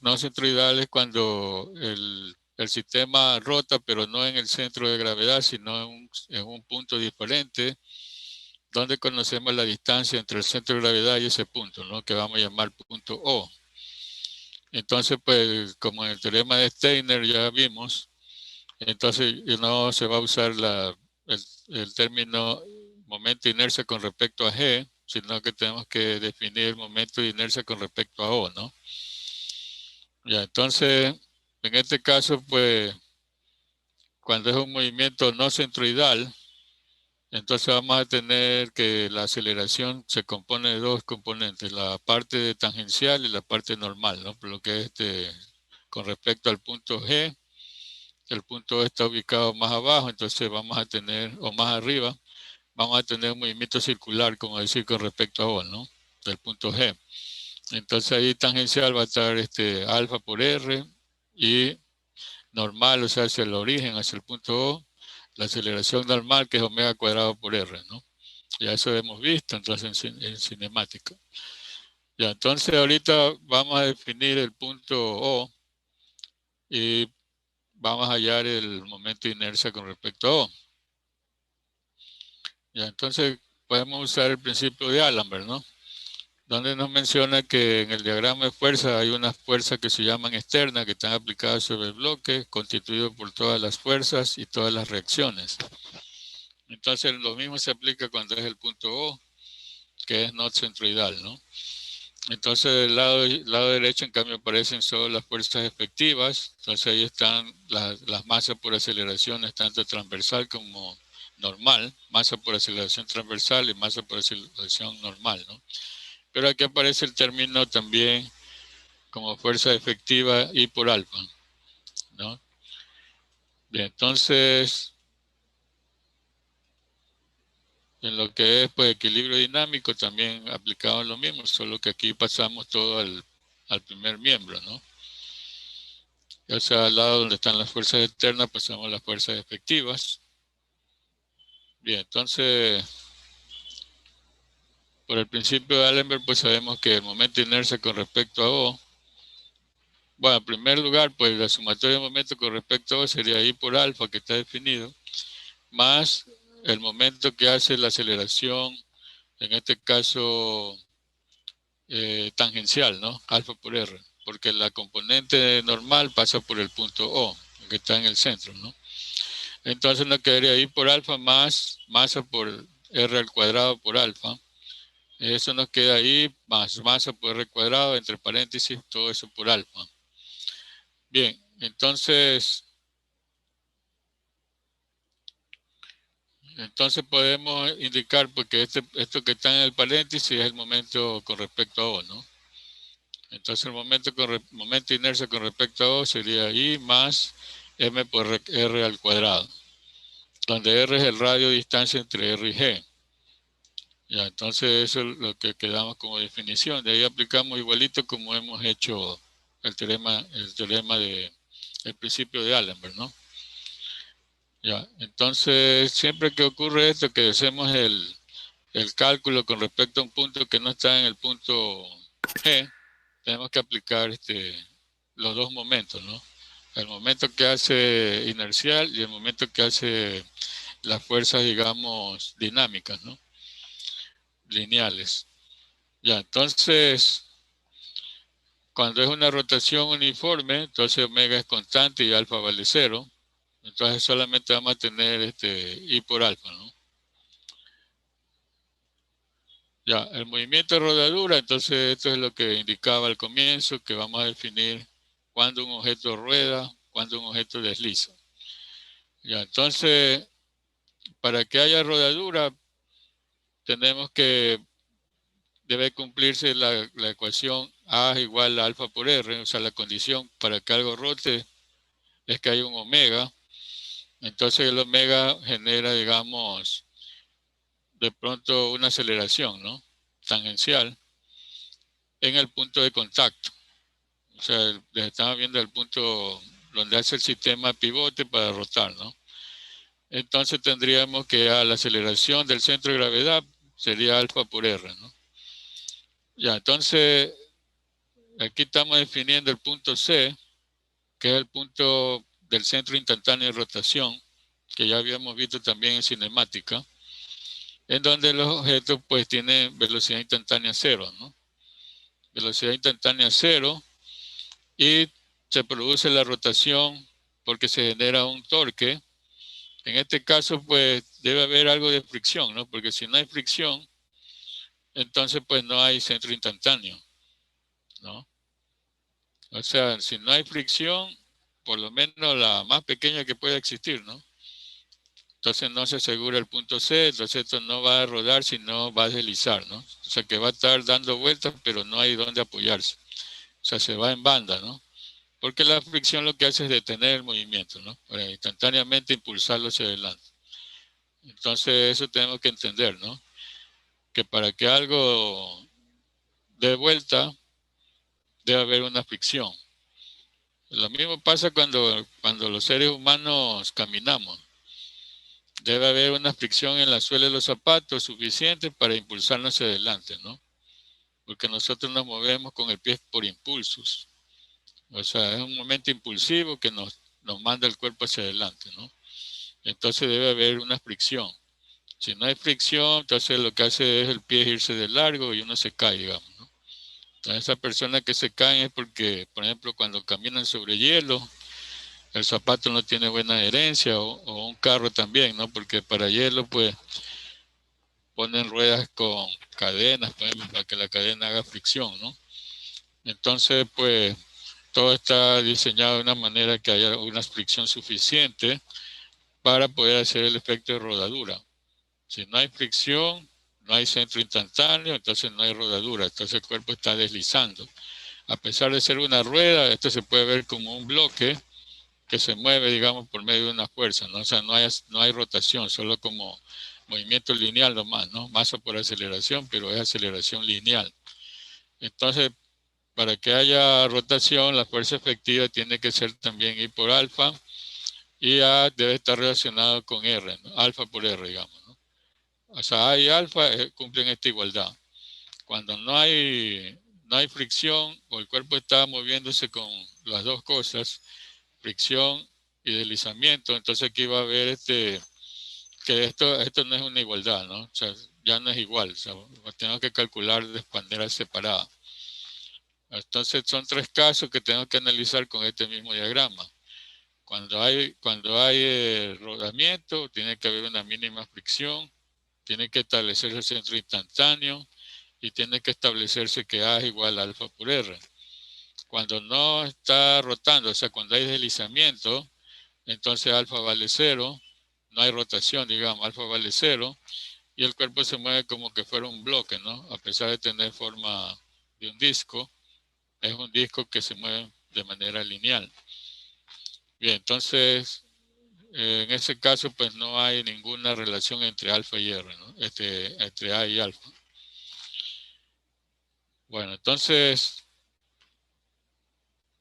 no centroidal es cuando el sistema rota, pero no en el centro de gravedad, sino en un punto diferente, donde conocemos la distancia entre el centro de gravedad y ese punto, ¿no? Que vamos a llamar punto O. Entonces, pues, como en el teorema de Steiner ya vimos, entonces no se va a usar el término momento de inercia con respecto a G, sino que tenemos que definir el momento de inercia con respecto a O, ¿no? Ya, entonces, en este caso, pues, cuando es un movimiento no centroidal, entonces vamos a tener que la aceleración se compone de dos componentes, la parte tangencial y la parte normal, ¿no? Por lo que es con respecto al punto G, el punto E está ubicado más abajo, entonces vamos a tener, o más arriba, vamos a tener un movimiento circular, como decir, con respecto a O, ¿no? Del punto G. Entonces ahí tangencial va a estar alfa por R y normal, o sea, hacia el origen, hacia el punto O, la aceleración normal que es omega cuadrado por R, ¿no? Ya eso hemos visto entonces en cinemática. Ya, entonces ahorita vamos a definir el punto O y vamos a hallar el momento de inercia con respecto a O. Ya, entonces podemos usar el principio de Allenberg, ¿no? Donde nos menciona que en el diagrama de fuerza hay unas fuerzas que se llaman externas que están aplicadas sobre el bloque, constituido por todas las fuerzas y todas las reacciones. Entonces lo mismo se aplica cuando es el punto O, que es no centroidal, ¿no? Entonces del lado derecho en cambio aparecen solo las fuerzas efectivas, entonces ahí están las masas por aceleraciones tanto transversal como normal, masa por aceleración transversal y masa por aceleración normal, ¿no? Pero aquí aparece el término también como fuerza efectiva I por alfa, ¿no? Bien, entonces en lo que es pues equilibrio dinámico también aplicado lo mismo, solo que aquí pasamos todo al primer miembro, ¿no? Ya sea al lado donde están las fuerzas externas, pasamos las fuerzas efectivas. Bien, entonces, por el principio de Allenberg, pues sabemos que el momento de inercia con respecto a O, bueno, en primer lugar, pues la sumatoria de momento con respecto a O sería I por alfa, que está definido, más el momento que hace la aceleración, en este caso tangencial, ¿no? Alfa por R, porque la componente normal pasa por el punto O, que está en el centro, ¿no? Entonces nos quedaría I por alfa más masa por R al cuadrado por alfa. Eso nos queda ahí más masa por R cuadrado, entre paréntesis, todo eso por alfa. Bien, entonces podemos indicar porque esto que está en el paréntesis es el momento con respecto a O, ¿no? Entonces el momento de inercia con respecto a O sería I más M por R al cuadrado, donde R es el radio de distancia entre R y G. Ya, entonces eso es lo que quedamos como definición. De ahí aplicamos igualito como hemos hecho el teorema el principio de Allenberg, ¿no? Ya, entonces siempre que ocurre esto, que hacemos el cálculo con respecto a un punto que no está en el punto G, tenemos que aplicar los dos momentos, ¿no? El momento que hace inercial y el momento que hace las fuerzas, digamos, dinámicas, ¿no? Lineales. Ya, entonces, cuando es una rotación uniforme, entonces omega es constante y alfa vale 0. Entonces solamente vamos a tener I por alfa, ¿no? Ya, el movimiento de rodadura, entonces esto es lo que indicaba al comienzo, que vamos a definir cuando un objeto rueda, cuando un objeto desliza. Ya, entonces, para que haya rodadura, tenemos que debe cumplirse la ecuación A igual a alfa por R, o sea, la condición para que algo rote es que hay un omega. Entonces el omega genera, digamos, de pronto una aceleración, ¿no? Tangencial en el punto de contacto. O sea, estamos viendo el punto donde hace el sistema pivote para rotar, ¿no? Entonces tendríamos que a la aceleración del centro de gravedad sería alfa por R, ¿no? Ya, entonces aquí estamos definiendo el punto C, que es el punto del centro instantáneo de rotación, que ya habíamos visto también en cinemática, en donde los objetos pues tienen velocidad instantánea cero, ¿no? Velocidad instantánea cero, y se produce la rotación porque se genera un torque. En este caso pues debe haber algo de fricción, ¿no? Porque si no hay fricción, entonces pues no hay centro instantáneo, ¿no? O sea, si no hay fricción, por lo menos la más pequeña que pueda existir, ¿no? Entonces no se asegura el punto C, entonces esto no va a rodar, sino va a deslizar, ¿no? O sea que va a estar dando vueltas, pero no hay dónde apoyarse. O sea, se va en banda, ¿no? Porque la fricción lo que hace es detener el movimiento, ¿no? Para instantáneamente impulsarlo hacia adelante. Entonces eso tenemos que entender, ¿no? Que para que algo dé vuelta, debe haber una fricción. Lo mismo pasa cuando los seres humanos caminamos. Debe haber una fricción en la suela de los zapatos suficiente para impulsarnos hacia adelante, ¿no? Porque nosotros nos movemos con el pie por impulsos. O sea, es un momento impulsivo que nos manda el cuerpo hacia adelante, ¿no? Entonces debe haber una fricción. Si no hay fricción, entonces lo que hace es el pie irse de largo y uno se cae, digamos, ¿no? Entonces esas personas que se caen es porque, por ejemplo, cuando caminan sobre hielo, el zapato no tiene buena adherencia, o un carro también, ¿no? Porque para hielo, pues, ponen ruedas con cadenas, por ejemplo, para que la cadena haga fricción, ¿no? Entonces, pues, todo está diseñado de una manera que haya una fricción suficiente para poder hacer el efecto de rodadura. Si no hay fricción, no hay centro instantáneo, entonces no hay rodadura, entonces el cuerpo está deslizando. A pesar de ser una rueda, esto se puede ver como un bloque que se mueve, digamos, por medio de una fuerza, ¿no? O sea, no hay rotación, solo como movimiento lineal nomás, ¿no? Masa por aceleración, pero es aceleración lineal. Entonces, para que haya rotación, la fuerza efectiva tiene que ser también I por alfa, y A debe estar relacionado con R, ¿no? Alfa por R, digamos, ¿no? O sea, A y alfa cumplen esta igualdad. Cuando no hay fricción, o el cuerpo está moviéndose con las dos cosas, fricción y deslizamiento, entonces aquí va a haber que esto no es una igualdad, ¿no? O sea, ya no es igual, o sea, tenemos que calcular de manera separada. Entonces son tres casos que tenemos que analizar con este mismo diagrama. Cuando hay rodamiento, tiene que haber una mínima fricción, tiene que establecerse el centro instantáneo y tiene que establecerse que A es igual a alfa por R. Cuando no está rotando, o sea, cuando hay deslizamiento, entonces alfa vale cero, no hay rotación, digamos, alfa vale cero, y el cuerpo se mueve como que fuera un bloque, ¿no? A pesar de tener forma de un disco, es un disco que se mueve de manera lineal. Bien, entonces, en ese caso, pues no hay ninguna relación entre alfa y R, ¿no? Entre A y alfa. Bueno, entonces,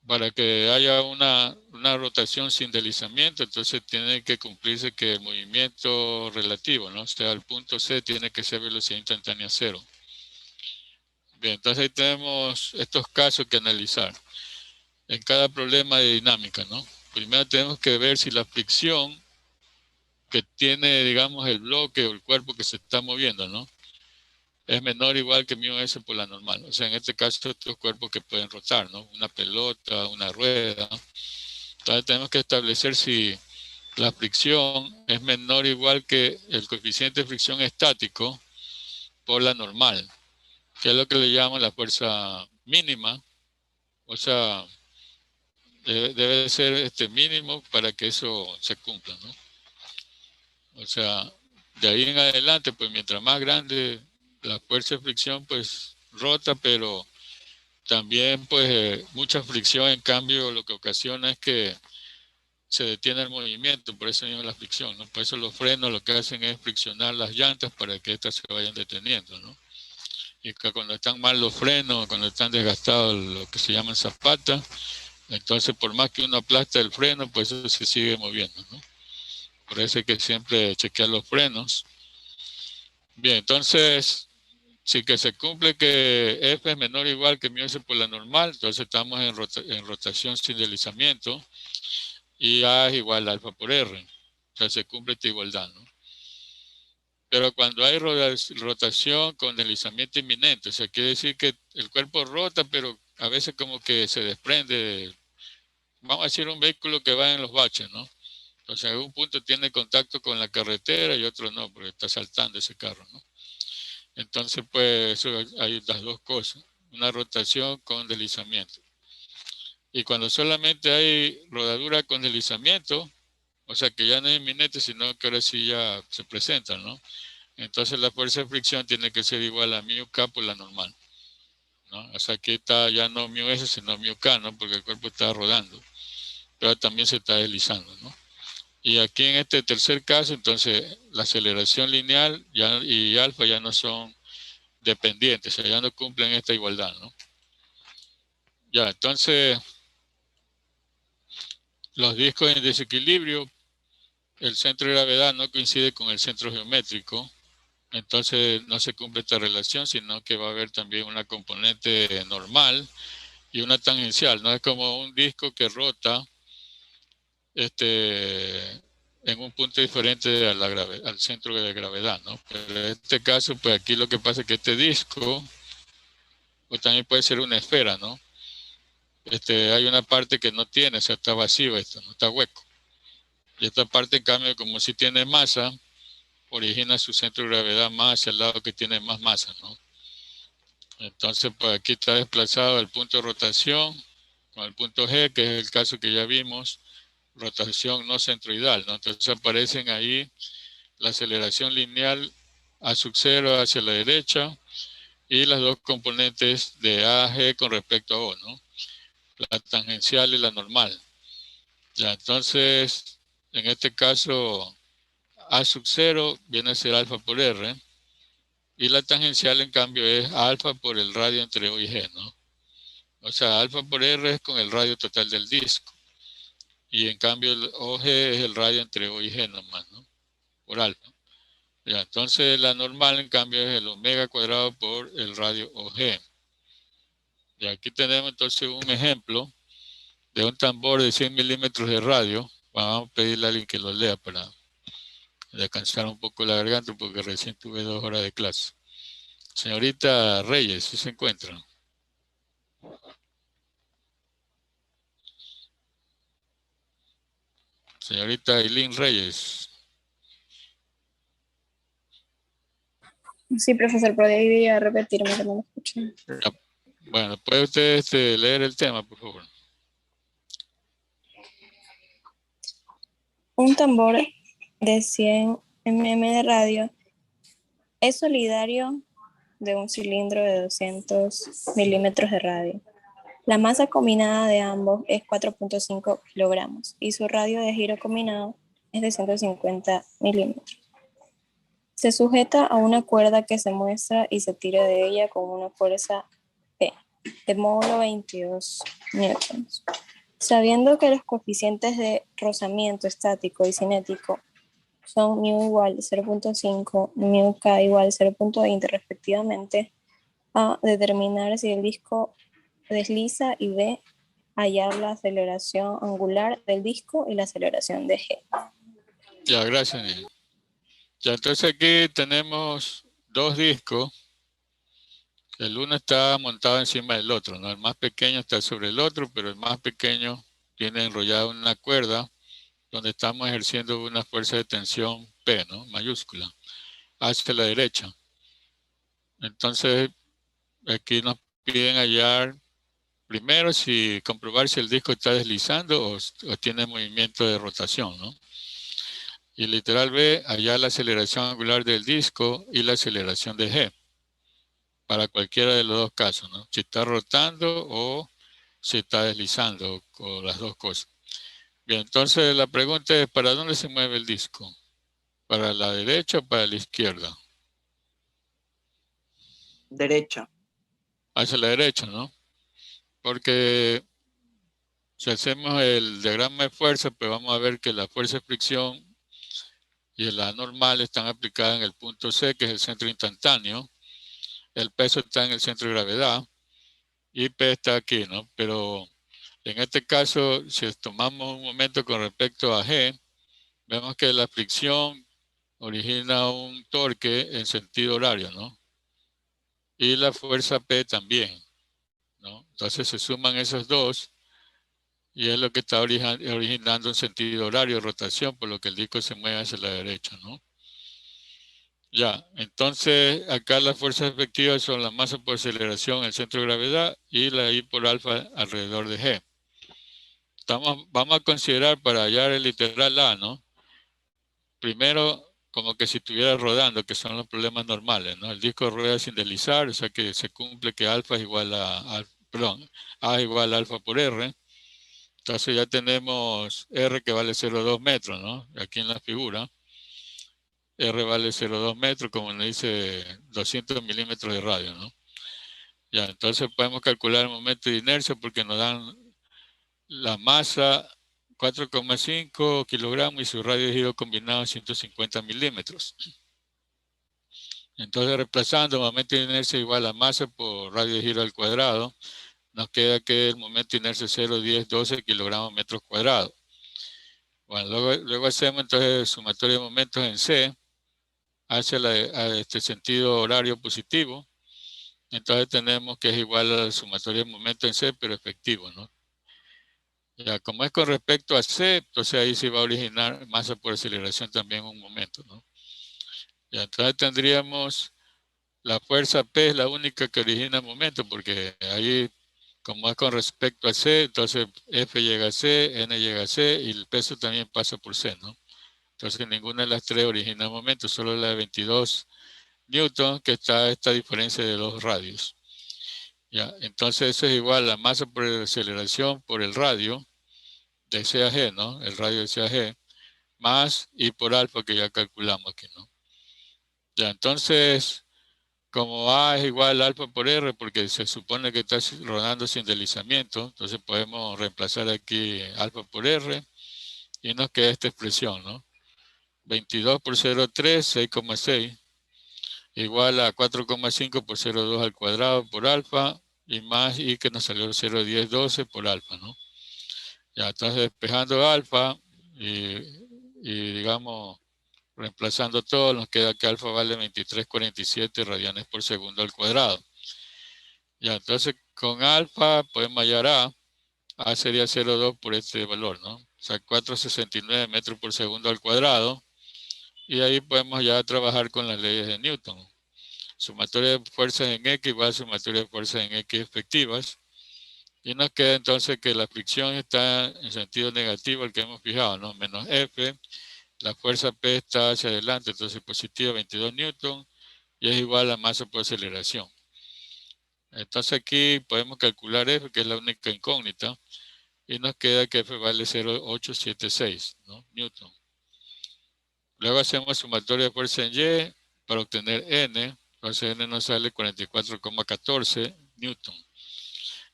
para que haya una rotación sin deslizamiento, entonces tiene que cumplirse que el movimiento relativo, ¿no? O sea, el punto C tiene que ser velocidad instantánea cero. Bien, entonces ahí tenemos estos casos que analizar en cada problema de dinámica, ¿no? Primero tenemos que ver si la fricción que tiene, digamos, el bloque o el cuerpo que se está moviendo, ¿no? Es menor o igual que μ S por la normal. O sea, en este caso, estos cuerpos que pueden rotar, ¿no? Una pelota, una rueda. Entonces tenemos que establecer si la fricción es menor o igual que el coeficiente de fricción estático por la normal, que es lo que le llaman la fuerza mínima. O sea, debe ser mínimo para que eso se cumpla, ¿no? O sea, de ahí en adelante, pues mientras más grande la fuerza de fricción, pues rota, pero también pues mucha fricción, en cambio, lo que ocasiona es que se detiene el movimiento, por eso mismo la fricción, ¿no? Por eso los frenos lo que hacen es friccionar las llantas para que éstas se vayan deteniendo, ¿no? Y que cuando están mal los frenos, cuando están desgastados lo que se llaman zapatas, entonces por más que uno aplasta el freno, pues eso se sigue moviendo, ¿no? Por eso hay que siempre chequear los frenos. Bien, entonces Si que se cumple que F es menor o igual que μs por la normal, entonces estamos en rotación sin deslizamiento y A es igual a alfa por R. O sea, se cumple esta igualdad, ¿no? Pero cuando hay rotación con deslizamiento inminente, o sea, quiere decir que el cuerpo rota, pero a veces como que se desprende. Vamos a decir un vehículo que va en los baches, ¿no? Entonces, en algún punto tiene contacto con la carretera y otro no, porque está saltando ese carro, ¿no? Entonces, pues, eso hay las dos cosas, una rotación con deslizamiento. Y cuando solamente hay rodadura con deslizamiento, o sea, que ya no es inminente, sino que ahora sí ya se presentan, ¿no? Entonces la fuerza de fricción tiene que ser igual a μk por la normal, ¿no? O sea, aquí está ya no μs, sino μk, ¿no? Porque el cuerpo está rodando, pero también se está deslizando, ¿no? Y aquí en este tercer caso, entonces, la aceleración lineal y alfa ya no son dependientes, o sea, ya no cumplen esta igualdad, ¿no? Ya, entonces, los discos en desequilibrio, el centro de gravedad no coincide con el centro geométrico, entonces no se cumple esta relación, sino que va a haber también una componente normal y una tangencial, no es como un disco que rota en un punto diferente a al centro de gravedad, ¿no? Pero en este caso, pues aquí lo que pasa es que este disco, o también puede ser una esfera, ¿no? Hay una parte que no tiene, o sea, está vacío esto, no está hueco. Y esta parte, en cambio, como si tiene masa, origina su centro de gravedad más hacia el lado que tiene más masa, ¿no? Entonces, pues aquí está desplazado el punto de rotación con el punto G, que es el caso que ya vimos, rotación no centroidal, ¿no? Entonces aparecen ahí la aceleración lineal a sub 0 hacia la derecha y las dos componentes de A a G con respecto a O, ¿no? La tangencial y la normal. Ya, entonces, en este caso, A sub 0 viene a ser alfa por R y la tangencial, en cambio, es alfa por el radio entre O y G, ¿no? O sea, alfa por R es con el radio total del disco. Y en cambio el OG es el radio entre O y G nomás, ¿no? Por alfa. Ya, entonces la normal, en cambio, es el omega cuadrado por el radio OG. Y aquí tenemos entonces un ejemplo de un tambor de 100 milímetros de radio. Vamos a pedirle a alguien que lo lea para descansar un poco la garganta porque recién tuve 2 horas de clase. Señorita Reyes, ¿sí se encuentra? Señorita Eileen Reyes. Sí, profesor, podría repetirme que no me escuché. Bueno, ¿puede usted leer el tema, por favor? Un tambor de 100 mm de radio es solidario de un cilindro de 200 milímetros de radio. La masa combinada de ambos es 4.5 kilogramos y su radio de giro combinado es de 150 milímetros. Se sujeta a una cuerda que se muestra y se tira de ella con una fuerza P de módulo 22 newtons. Sabiendo que los coeficientes de rozamiento estático y cinético son μ igual 0.5, μk igual 0.20 respectivamente, a determinar si el disco desliza y b hallar la aceleración angular del disco y la aceleración de g. Ya, gracias, Neil. Ya, entonces aquí tenemos dos discos. El uno está montado encima del otro, ¿no? El más pequeño está sobre el otro, pero el más pequeño tiene enrollado una cuerda donde estamos ejerciendo una fuerza de tensión P, ¿no? Mayúscula, hacia la derecha. Entonces, aquí nos piden hallar primero comprobar si el disco está deslizando o tiene movimiento de rotación, ¿no? Y literal B, hallar la aceleración angular del disco y la aceleración de G, para cualquiera de los dos casos, ¿no? Si está rotando o si está deslizando, o las dos cosas. Bien, entonces la pregunta es, ¿para dónde se mueve el disco? ¿Para la derecha o para la izquierda? Derecha. Hacia la derecha, ¿no? Porque si hacemos el diagrama de fuerza, pues vamos a ver que la fuerza de fricción y la normal están aplicadas en el punto C, que es el centro instantáneo. el peso está en el centro de gravedad y P está aquí, ¿no? Pero en este caso, si tomamos un momento con respecto a G, vemos que la fricción origina un torque en sentido horario, ¿no? Y la fuerza P también, ¿no? Entonces se suman esos dos y es lo que está originando un sentido horario de rotación, por lo que el disco se mueve hacia la derecha, ¿no? Ya, entonces acá las fuerzas efectivas son la masa por aceleración, el centro de gravedad y la I por alfa alrededor de G. Vamos a considerar para hallar el literal A, ¿no? Primero, como que si estuviera rodando, que son los problemas normales, ¿no? El disco rueda sin deslizar, o sea que se cumple que alfa es igual perdón, A es igual a alfa por R. Entonces ya tenemos R que vale 0,2 metros, ¿no? Aquí en la figura. R vale 0,2 metros, como nos dice 200 milímetros de radio, ¿no? Ya, entonces podemos calcular el momento de inercia porque nos dan la masa 4,5 kilogramos y su radio de giro combinado 150 milímetros. Entonces, reemplazando momento de inercia igual a masa por radio de giro al cuadrado, nos queda que el momento de inercia es 0, 10, 12 kilogramos metros cuadrados. Bueno, luego hacemos entonces sumatoria de momentos en C hacia a este sentido horario positivo. Entonces tenemos que es igual a la sumatoria de momentos en C, pero efectivo, ¿no? Ya, como es con respecto a C, entonces ahí se va a originar masa por aceleración también en un momento, ¿no? Ya, entonces tendríamos la fuerza P es la única que origina momento, porque ahí, como es con respecto a C, entonces F llega a C, N llega a C y el peso también pasa por C, ¿no? Entonces ninguna de las tres origina momento, solo la de 22 newton, que está esta diferencia de dos radios. Ya, entonces eso es igual a la masa por aceleración por el radio de C a G, ¿no? El radio de C a G, más I por alfa que ya calculamos aquí, ¿no? Ya, entonces, como A es igual a alfa por R, porque se supone que está rodando sin deslizamiento, entonces podemos reemplazar aquí alfa por R y nos queda esta expresión, ¿no? 22 por 0,3, 6,6, igual a 4,5 por 0,2 al cuadrado por alfa, y más I que nos salió 0,10, 12 por alfa, ¿no? Ya, entonces despejando alfa y digamos, reemplazando todo, nos queda que alfa vale 23,47 radianes por segundo al cuadrado. Ya, entonces con alfa podemos hallar A sería 0,2 por este valor, ¿no? O sea, 4,69 metros por segundo al cuadrado. Y ahí podemos ya trabajar con las leyes de Newton. Sumatoria de fuerzas en X igual a sumatoria de fuerzas en X efectivas. Y nos queda entonces que la fricción está en sentido negativo, el que hemos fijado, ¿no? Menos F. La fuerza P está hacia adelante, entonces positivo 22 newton. Y es igual a masa por aceleración. Entonces aquí podemos calcular F, que es la única incógnita. Y nos queda que F vale 0,876, ¿no? Newton. Luego hacemos sumatoria de fuerza en Y para obtener N. Entonces N nos sale 44,14 Newton.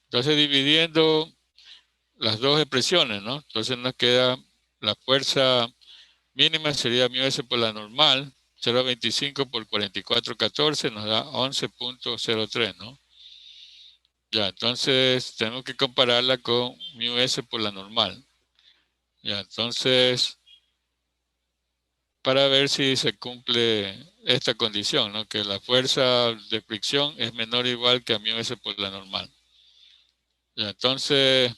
Entonces dividiendo las dos expresiones, ¿no? Entonces nos queda la fuerza mínima sería μS por la normal, 0,25 por 44,14 nos da 11,03, ¿no? Ya, entonces tenemos que compararla con μS por la normal. Ya, entonces, para ver si se cumple esta condición, ¿no? Que la fuerza de fricción es menor o igual que a μS por la normal. Ya, entonces,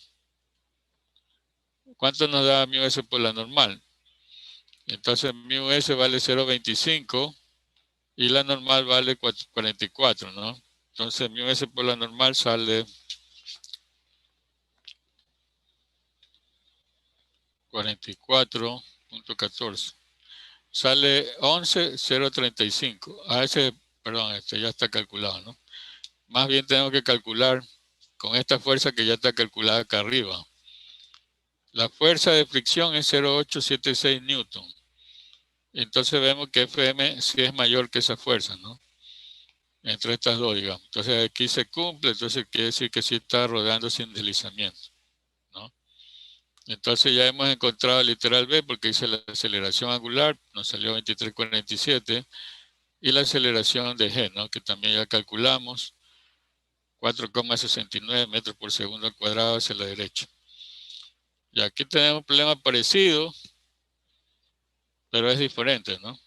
¿cuánto nos da μS por la normal? Entonces, μS vale 0,25 y la normal vale 44, ¿no? Entonces, μS por la normal sale 44,14. Sale 11,035. A ese, perdón, este ya está calculado, ¿no? Más bien tengo que calcular con esta fuerza que ya está calculada acá arriba. La fuerza de fricción es 0,876 newton. Entonces vemos que Fm sí es mayor que esa fuerza, ¿no? Entre estas dos, digamos. Entonces aquí se cumple, entonces quiere decir que sí está rodando sin deslizamiento, ¿no? Entonces ya hemos encontrado el literal B porque hice la aceleración angular, nos salió 23,47. y la aceleración de G, ¿no? Que también ya calculamos, 4,69 metros por segundo al cuadrado hacia la derecha. Y aquí tenemos un problema parecido, pero es diferente, ¿no?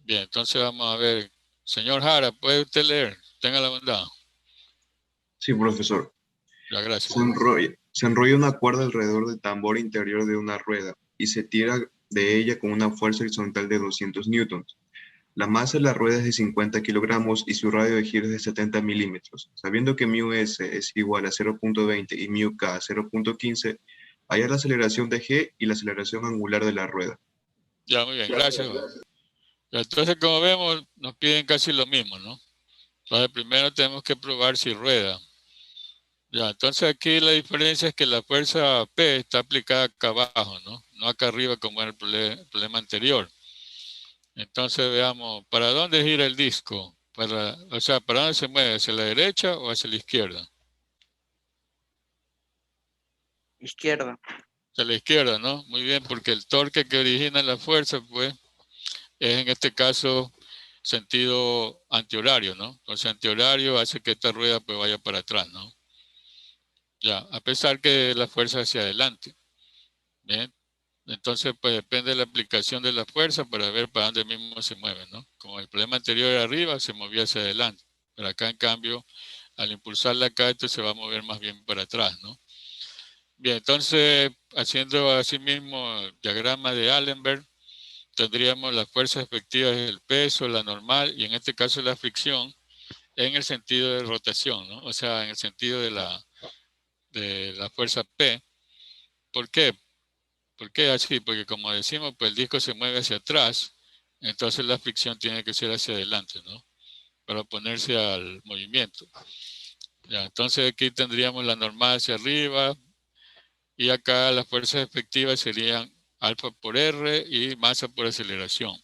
Bien, entonces vamos a ver. Señor Jara, ¿puede usted leer? Tenga la bondad. Sí, profesor. Ya, gracias. Se enrolla una cuerda alrededor del tambor interior de una rueda y se tira de ella con una fuerza horizontal de 200 newtons. La masa de la rueda es de 50 kilogramos y su radio de giro es de 70 milímetros. Sabiendo que mu s es igual a 0.20 y mu k a 0.15, hallar la aceleración de g y la aceleración angular de la rueda. Ya, muy bien, gracias. Entonces, como vemos, nos piden casi lo mismo, ¿no? Entonces, primero tenemos que probar si rueda. Ya, entonces aquí la diferencia es que la fuerza P está aplicada acá abajo, ¿no? No acá arriba como era el problema anterior. Entonces veamos, ¿para dónde gira el disco? O sea, ¿para dónde se mueve? ¿Hacia la derecha o hacia la izquierda? Izquierda. Hacia la izquierda, ¿no? Muy bien, porque el torque que origina la fuerza, pues, es en este caso sentido antihorario, ¿no? Entonces antihorario hace que esta rueda pues vaya para atrás, ¿no? Ya, a pesar que la fuerza hacia adelante. Bien, entonces pues depende de la aplicación de la fuerza para ver para dónde mismo se mueve, ¿no? Como el problema anterior era arriba, se movía hacia adelante. Pero acá en cambio, al impulsarla acá, esto se va a mover más bien para atrás, ¿no? Bien, entonces haciendo así mismo el diagrama de Allenberg, tendríamos las fuerzas efectivas del peso, la normal y en este caso la fricción en el sentido de rotación, ¿no? O sea, en el sentido de la fuerza P. ¿Por qué? ¿Por qué así? Porque como decimos, pues el disco se mueve hacia atrás, entonces la fricción tiene que ser hacia adelante, ¿no? Para oponerse al movimiento. Ya, entonces aquí tendríamos la normal hacia arriba y acá las fuerzas efectivas serían alfa por R y masa por aceleración.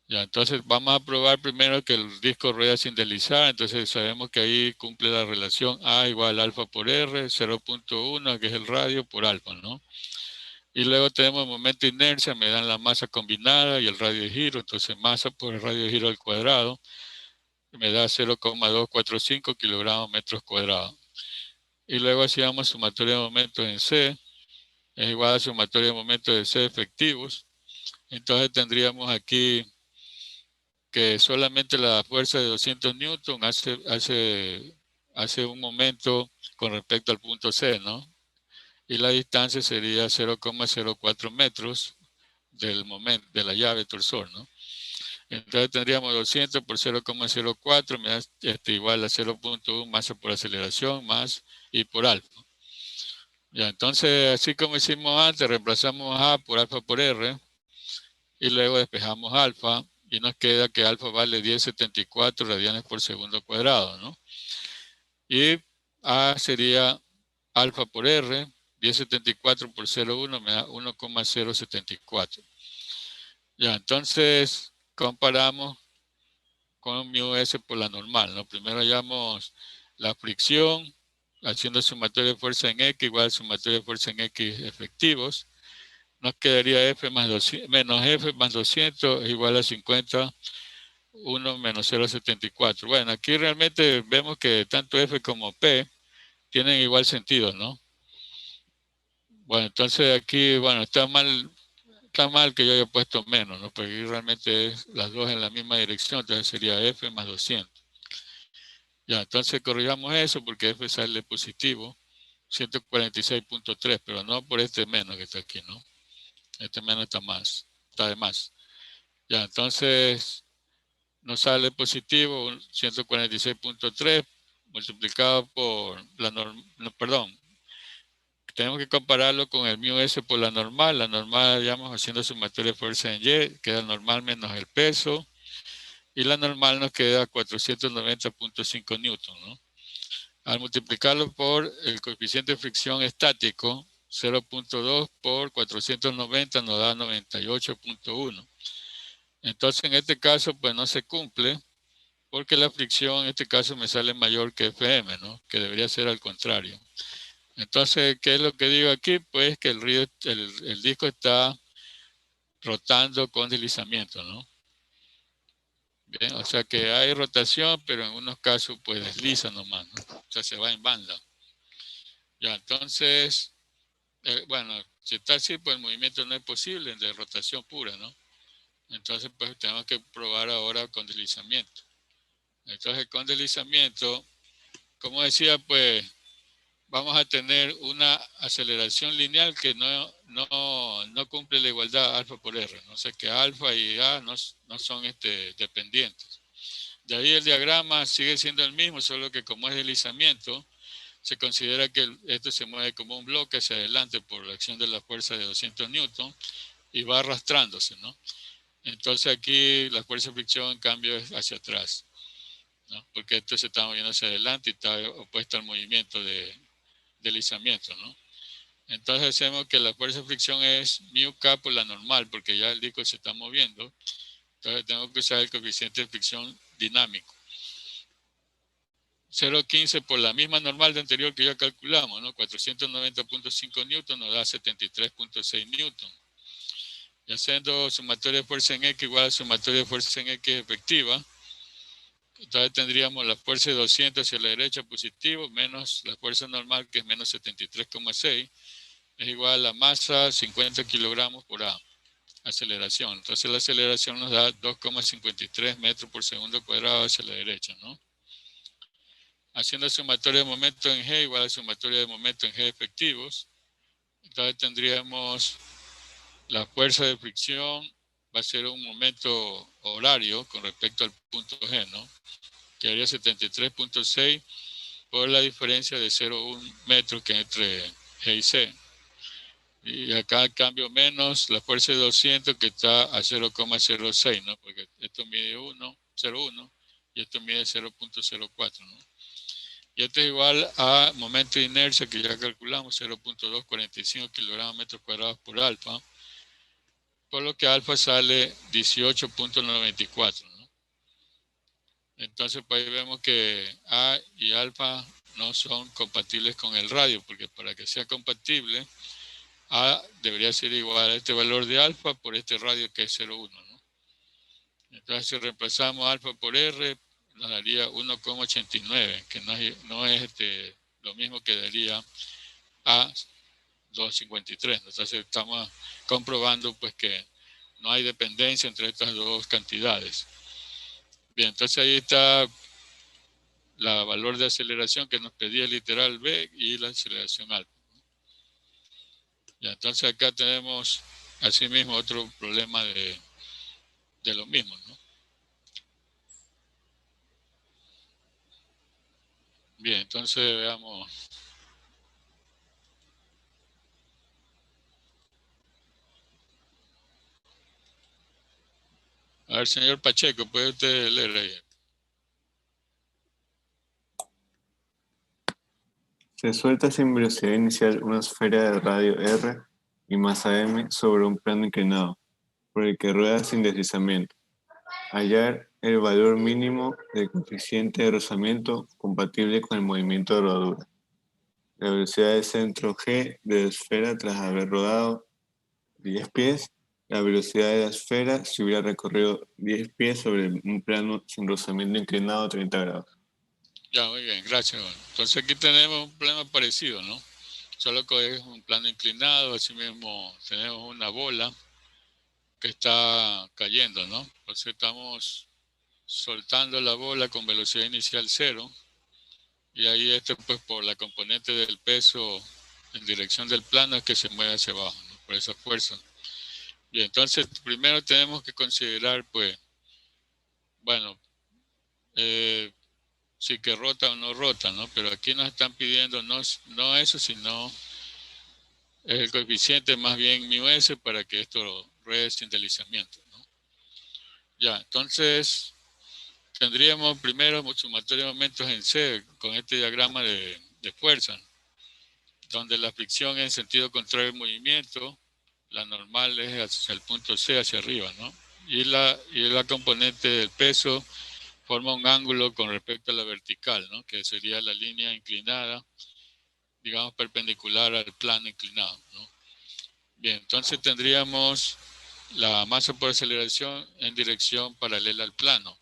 Ya, entonces vamos a probar primero que el disco rueda sin deslizar, entonces sabemos que ahí cumple la relación A igual alfa por R, 0.1 que es el radio por alfa, ¿no? Y luego tenemos el momento de inercia, me dan la masa combinada y el radio de giro, entonces masa por el radio de giro al cuadrado, me da 0,245 kilogramos metros cuadrados. Y luego hacíamos sumatoria de momentos en C, es igual a sumatoria de momentos de C efectivos. Entonces tendríamos aquí que solamente la fuerza de 200 newton hace un momento con respecto al punto C, ¿no? Y la distancia sería 0,04 metros del momento de la llave torsor, ¿no? Entonces tendríamos 200 por 0,04 me da igual a 0.1 masa por aceleración más y por alfa. Ya, entonces así como hicimos antes, reemplazamos A por alfa por R y luego despejamos alfa y nos queda que alfa vale 10,74 radianes por segundo cuadrado, ¿no? Y A sería alfa por R, 10,74 por 0,1 me da 1,074. Ya, entonces comparamos con mu s por la normal, ¿no? Primero hallamos la fricción, haciendo sumatoria de fuerza en X igual a sumatoria de fuerza en X efectivos. Nos quedaría F más 200, menos F más 200 es igual a 50, 1 menos 0,74. Bueno, aquí realmente vemos que tanto F como P tienen igual sentido, ¿no? Bueno, entonces aquí, bueno, está mal que yo haya puesto menos, ¿no? Porque realmente es las dos en la misma dirección, entonces sería F más 200. Ya, entonces corrijamos eso porque F sale positivo, 146.3, pero no por este menos que está aquí, ¿no? Este menos está de más. Ya, entonces nos sale positivo 146.3 multiplicado por la norma, no, perdón, tenemos que compararlo con el mu s por la normal digamos haciendo sumatoria de fuerza en Y, queda normal menos el peso, y la normal nos queda 490.5 newton, ¿no? Al multiplicarlo por el coeficiente de fricción estático, 0.2 por 490 nos da 98.1. Entonces en este caso pues no se cumple porque la fricción en este caso me sale mayor que Fm, ¿no? Que debería ser al contrario. Entonces, ¿qué es lo que digo aquí? Pues que el disco está rotando con deslizamiento, ¿no? Bien, o sea que hay rotación, pero en unos casos pues desliza nomás, ¿no? O sea, se va en banda. Ya, entonces, bueno, si está así, pues el movimiento no es posible de rotación pura, ¿no? Entonces, pues tenemos que probar ahora con deslizamiento. Entonces, con deslizamiento, como decía, pues vamos a tener una aceleración lineal que no cumple la igualdad alfa por R, ¿no? O sea que alfa y A no son dependientes. De ahí el diagrama sigue siendo el mismo, solo que como es deslizamiento, se considera que esto se mueve como un bloque hacia adelante por la acción de la fuerza de 200 newton y va arrastrándose, ¿no? Entonces aquí la fuerza de fricción en cambio es hacia atrás, ¿no? Porque esto se está moviendo hacia adelante y está opuesto al movimiento de deslizamiento, ¿no? Entonces hacemos que la fuerza de fricción es μk por la normal, porque ya el disco se está moviendo. Entonces tengo que usar el coeficiente de fricción dinámico. 0,15 por la misma normal de anterior que ya calculamos, ¿no? 490.5 newton nos da 73.6 newton. Y haciendo sumatoria de fuerza en X igual a sumatoria de fuerza en X efectiva, entonces tendríamos la fuerza de 200 hacia la derecha positivo, menos la fuerza normal que es menos 73,6, es igual a la masa 50 kilogramos por A, aceleración. Entonces la aceleración nos da 2,53 metros por segundo cuadrado hacia la derecha, ¿no? Haciendo sumatoria de momento en G igual a sumatoria de momento en G efectivos, entonces tendríamos la fuerza de fricción, va a ser un momento horario con respecto al punto G, ¿no? Que haría 73.6 por la diferencia de 0,1 metros que entre G y C. Y acá el cambio menos la fuerza de 200 que está a 0,06, ¿no? Porque esto mide 0,1 y esto mide 0,04, ¿no? Y esto es igual a momento de inercia que ya calculamos, 0,245 kilogramos metros cuadrados por alfa, por lo que alfa sale 18.94, ¿no? Entonces, pues ahí vemos que A y alfa no son compatibles con el radio, porque para que sea compatible, A debería ser igual a este valor de alfa por este radio que es 0,1, ¿no? Entonces, si reemplazamos alfa por R, nos daría 1,89, que no es lo mismo que daría a 2,53. Entonces estamos comprobando pues que no hay dependencia entre estas dos cantidades. Bien, entonces ahí está la valor de aceleración que nos pedía el literal B y la aceleración alfa. Ya, entonces acá tenemos asimismo otro problema de lo mismo, ¿no? Bien, entonces veamos. A ver, señor Pacheco, ¿puede usted leer ahí? Se suelta sin velocidad inicial una esfera de radio R y masa m sobre un plano inclinado, por el que rueda sin deslizamiento. Hallar el valor mínimo del coeficiente de rozamiento compatible con el movimiento de rodadura. La velocidad de centro g de la esfera tras haber rodado 10 pies. La velocidad de la esfera si hubiera recorrido 10 pies sobre un plano sin rozamiento inclinado a 30 grados. Ya, muy bien, gracias. Entonces aquí tenemos un problema parecido, ¿no? Solo que es un plano inclinado, así mismo tenemos una bola que está cayendo, ¿no? Entonces estamos soltando la bola con velocidad inicial 0 y ahí pues por la componente del peso en dirección del plano es que se mueve hacia abajo, ¿no? Por esa fuerza. Y entonces primero tenemos que considerar pues, bueno, si que rota o no rota, ¿no? Pero aquí nos están pidiendo no eso, sino el coeficiente más bien μs para que esto ruede sin deslizamiento, ¿no? Ya, entonces tendríamos primero sumatoria de momentos en C con este diagrama de fuerza, donde la fricción es en sentido contrario al movimiento, la normal es hacia el punto C, hacia arriba, ¿no? Y la componente del peso forma un ángulo con respecto a la vertical, ¿no? Que sería la línea inclinada, digamos perpendicular al plano inclinado, ¿no? Bien, entonces tendríamos la masa por aceleración en dirección paralela al plano.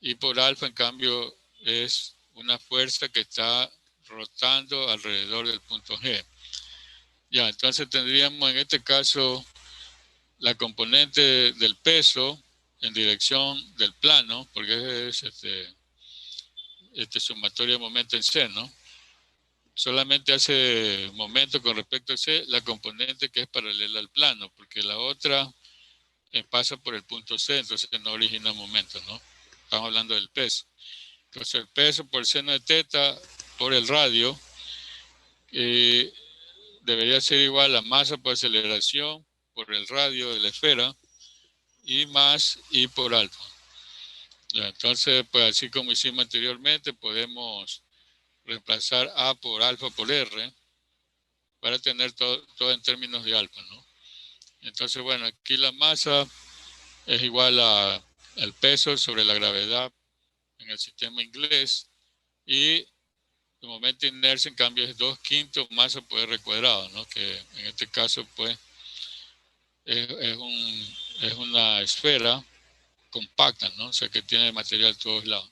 y por alfa, en cambio, es una fuerza que está rotando alrededor del punto G. Ya, entonces tendríamos en este caso la componente del peso en dirección del plano, porque es este sumatorio de momento en C, ¿no? Solamente hace momento con respecto a C, la componente que es paralela al plano, porque la otra pasa por el punto C, entonces no origina momento, ¿no? Estamos hablando del peso. Entonces el peso por seno de teta por el radio debería ser igual a masa por aceleración por el radio de la esfera y más I por alfa. Ya, entonces, pues así como hicimos anteriormente, podemos reemplazar A por alfa por R para tener todo en términos de alfa, ¿no? Entonces, bueno, aquí la masa es igual al peso sobre la gravedad en el sistema inglés y el momento de inercia en cambio es 2/5 masa por R cuadrado, ¿no? Que en este caso pues es una esfera compacta, ¿no? O sea que tiene material a todos lados.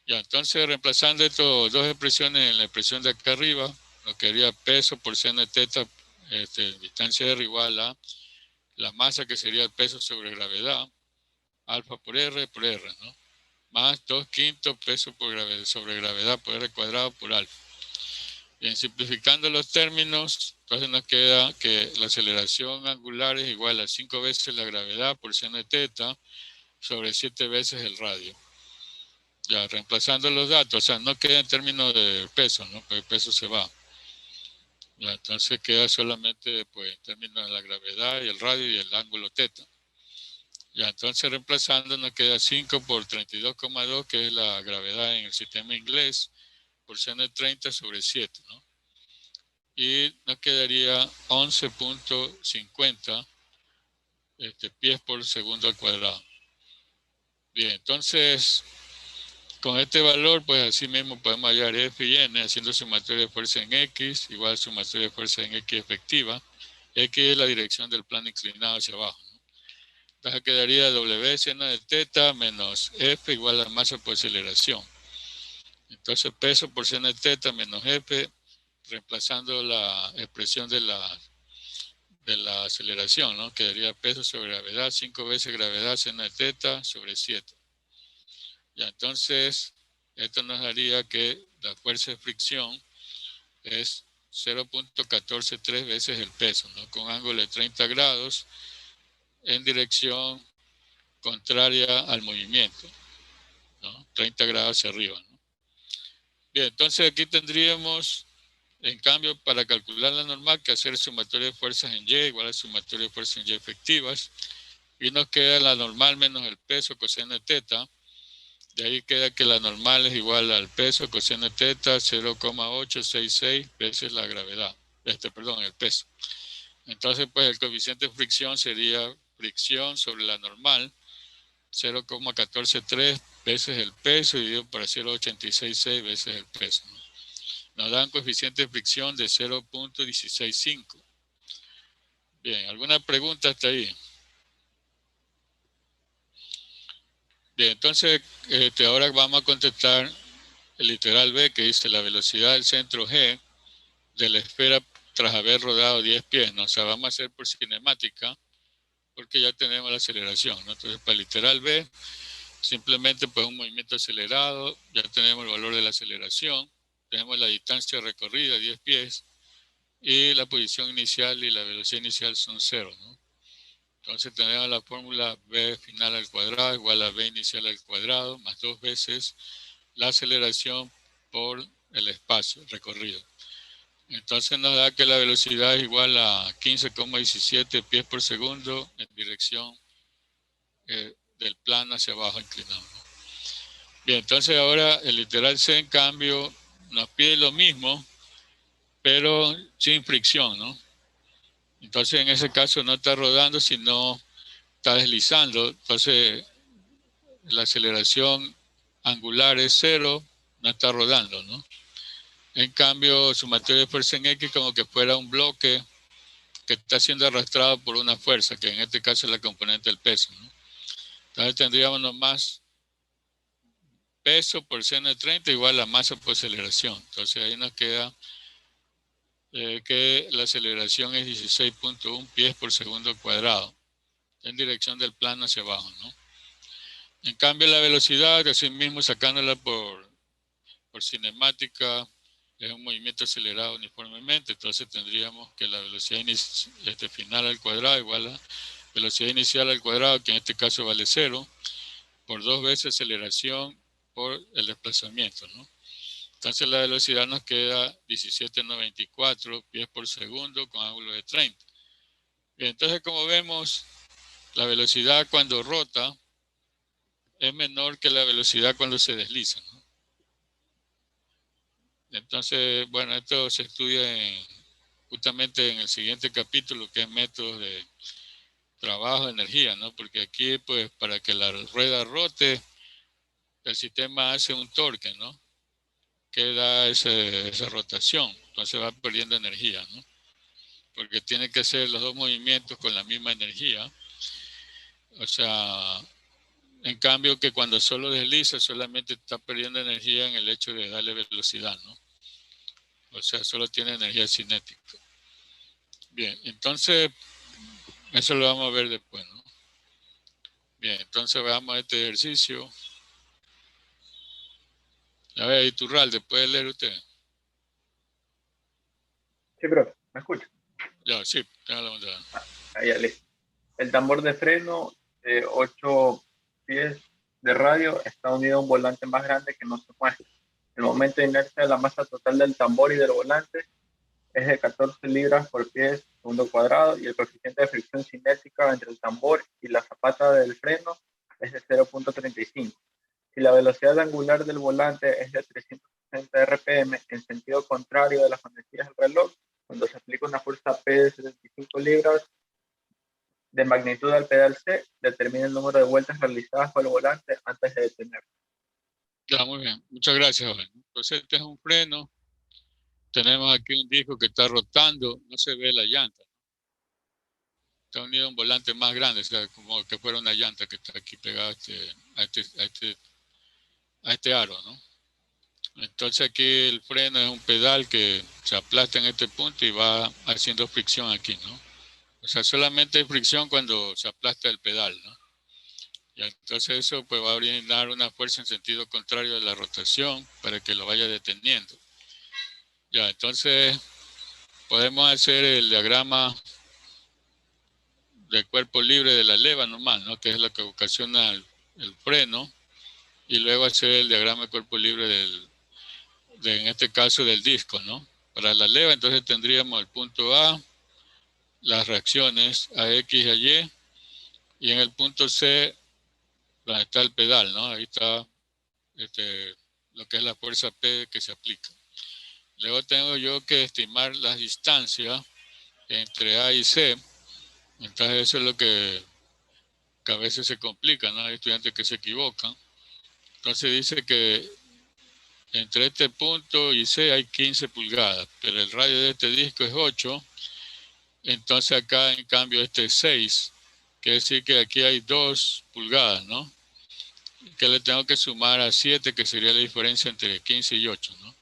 Ya, entonces reemplazando estas dos expresiones en la expresión de acá arriba, lo que haría peso por seno de teta, distancia R igual a la masa que sería el peso sobre gravedad, alfa por R, ¿no? Más 2/5 peso por gravedad, sobre gravedad por R cuadrado por alfa. Bien, simplificando los términos, entonces nos queda que la aceleración angular es igual a 5 veces la gravedad por seno de teta sobre 7 veces el radio. Ya, reemplazando los datos, o sea, no queda en términos de peso, ¿no? Porque el peso se va. Ya, entonces queda solamente pues, en términos de la gravedad y el radio y el ángulo teta. Ya, entonces reemplazando nos queda 5 por 32,2, que es la gravedad en el sistema inglés, por seno de 30 sobre 7, ¿no? Y nos quedaría 11.50 pies por segundo al cuadrado. Bien, entonces con este valor, pues así mismo podemos hallar F y N haciendo sumatoria de fuerza en X, igual a sumatoria de fuerza en X efectiva. X es la dirección del plano inclinado hacia abajo, ¿no? Entonces quedaría W seno de teta menos F igual a masa por aceleración. Entonces peso por seno de teta menos F, reemplazando la expresión de la aceleración, ¿no? Quedaría peso sobre gravedad, 5 veces gravedad seno de teta sobre 7. Ya, entonces, esto nos daría que la fuerza de fricción es 0.143 veces el peso, ¿no? Con ángulo de 30 grados en dirección contraria al movimiento, ¿no? 30 grados hacia arriba, ¿no? Bien, entonces aquí tendríamos, en cambio, para calcular la normal, que hacer sumatoria de fuerzas en Y igual a sumatoria de fuerzas en Y efectivas, y nos queda la normal menos el peso coseno de teta. De ahí queda que la normal es igual al peso coseno de teta 0,866 veces la gravedad. El peso. Entonces, pues el coeficiente de fricción sería fricción sobre la normal 0,143 veces el peso dividido por 0,866 veces el peso, ¿no? Nos da un coeficiente de fricción de 0.165. Bien, ¿alguna pregunta hasta ahí? Bien, entonces ahora vamos a contestar el literal B, que dice la velocidad del centro G de la esfera tras haber rodado 10 pies, ¿no? O sea, vamos a hacer por cinemática porque ya tenemos la aceleración, ¿no? Entonces, para el literal B, simplemente pues un movimiento acelerado, ya tenemos el valor de la aceleración, tenemos la distancia recorrida, 10 pies, y la posición inicial y la velocidad inicial son 0, ¿no? Entonces tenemos la fórmula B final al cuadrado igual a B inicial al cuadrado más 2 veces la aceleración por el espacio recorrido. Entonces nos da que la velocidad es igual a 15,17 pies por segundo en dirección del plano hacia abajo inclinado, ¿no? Bien, entonces ahora el literal C en cambio nos pide lo mismo, pero sin fricción, ¿no? Entonces en ese caso no está rodando, sino está deslizando. Entonces la aceleración angular es 0, no está rodando, ¿no? En cambio, sumatoria de fuerza en X como que fuera un bloque que está siendo arrastrado por una fuerza, que en este caso es la componente del peso, ¿no? Entonces tendríamos nomás peso por seno de 30 igual a masa por aceleración. Entonces ahí nos queda que la aceleración es 16.1 pies por segundo cuadrado en dirección del plano hacia abajo, ¿no? En cambio la velocidad, así mismo sacándola por cinemática, es un movimiento acelerado uniformemente. Entonces tendríamos que la velocidad final al cuadrado igual a velocidad inicial al cuadrado, que en este caso vale 0, por 2 veces aceleración por el desplazamiento, ¿no? Entonces la velocidad nos queda 17.94 pies por segundo con ángulo de 30. Y entonces, como vemos, la velocidad cuando rota es menor que la velocidad cuando se desliza, ¿no? Entonces, bueno, esto se estudia justamente en el siguiente capítulo, que es métodos de trabajo de energía, ¿no? Porque aquí, pues, para que la rueda rote, el sistema hace un torque, ¿no? Que da esa rotación. Entonces va perdiendo energía, ¿no? Porque tiene que hacer los dos movimientos con la misma energía. O sea, en cambio que cuando solo desliza, solamente está perdiendo energía en el hecho de darle velocidad, ¿no? O sea, solo tiene energía cinética. Bien, entonces, eso lo vamos a ver después, ¿no? Bien, entonces veamos este ejercicio. A ver, Iturralde, ¿puede leer usted? Sí, profe, ¿me escucha? Ya, sí, tenga la bondad. Ahí ya listo. El tambor de freno de 8 pies de radio está unido a un volante más grande que no se muestra. El momento de inercia de la masa total del tambor y del volante es de 14 libras por pie segundo cuadrado y el coeficiente de fricción cinética entre el tambor y la zapata del freno es de 0.35. Si la velocidad angular del volante es de 360 RPM en sentido contrario de las manecillas del reloj, cuando se aplica una fuerza P de 75 libras de magnitud al pedal C, determina el número de vueltas realizadas por el volante antes de detenerlo. Ya, muy bien. Muchas gracias, joven. Entonces, este es un freno. Tenemos aquí un disco que está rotando. No se ve la llanta. Está unido a un volante más grande, o sea, como que fuera una llanta que está aquí pegada a este aro, ¿no? Entonces aquí el freno es un pedal que se aplasta en este punto y va haciendo fricción aquí, ¿no? O sea, solamente hay fricción cuando se aplasta el pedal, ¿no? Y entonces eso pues va a brindar una fuerza en sentido contrario de la rotación para que lo vaya deteniendo. Ya, entonces podemos hacer el diagrama del cuerpo libre de la leva normal, ¿no? Que es lo que ocasiona el freno, y luego hacer el diagrama de cuerpo libre en este caso del disco, ¿no? Para la leva entonces tendríamos el punto A, las reacciones a X y a Y, y en el punto C, donde está el pedal, ¿no? Ahí está lo que es la fuerza P que se aplica. Luego tengo yo que estimar las distancias entre A y C. Entonces eso es lo que a veces se complica, ¿no? Hay estudiantes que se equivocan. Entonces dice que entre este punto y C hay 15 pulgadas, pero el radio de este disco es 8. Entonces acá en cambio este es 6. Quiere decir que aquí hay 2 pulgadas, ¿no? Que le tengo que sumar a 7, que sería la diferencia entre 15 y 8, ¿no?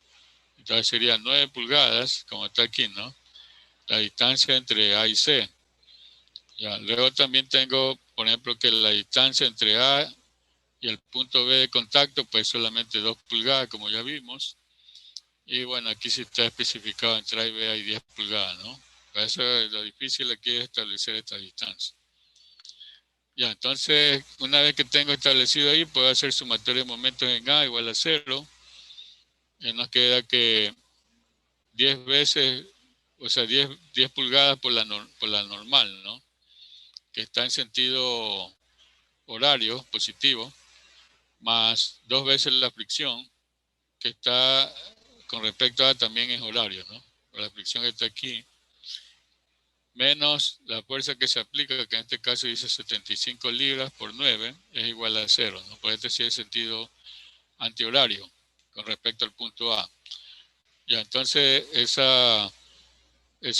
Entonces sería 9 pulgadas, como está aquí, ¿no? La distancia entre A y C. Ya, luego también tengo, por ejemplo, que la distancia entre A y el punto B de contacto, pues solamente 2 pulgadas, como ya vimos. Y bueno, aquí sí está especificado entre A y B hay 10 pulgadas, ¿no? Para eso lo difícil aquí es establecer esta distancia. Ya, entonces, una vez que tengo establecido ahí, puedo hacer sumatorio de momentos en A igual a 0. Y nos queda que 10 veces, o sea, 10 pulgadas por la normal, ¿no? Que está en sentido horario, positivo, más 2 veces la fricción, que está con respecto a también es horario, ¿no? La fricción que está aquí, menos la fuerza que se aplica, que en este caso dice 75 libras por 9, es igual a 0, ¿no? Por este sí es sentido antihorario con respecto al punto A. Ya, entonces eso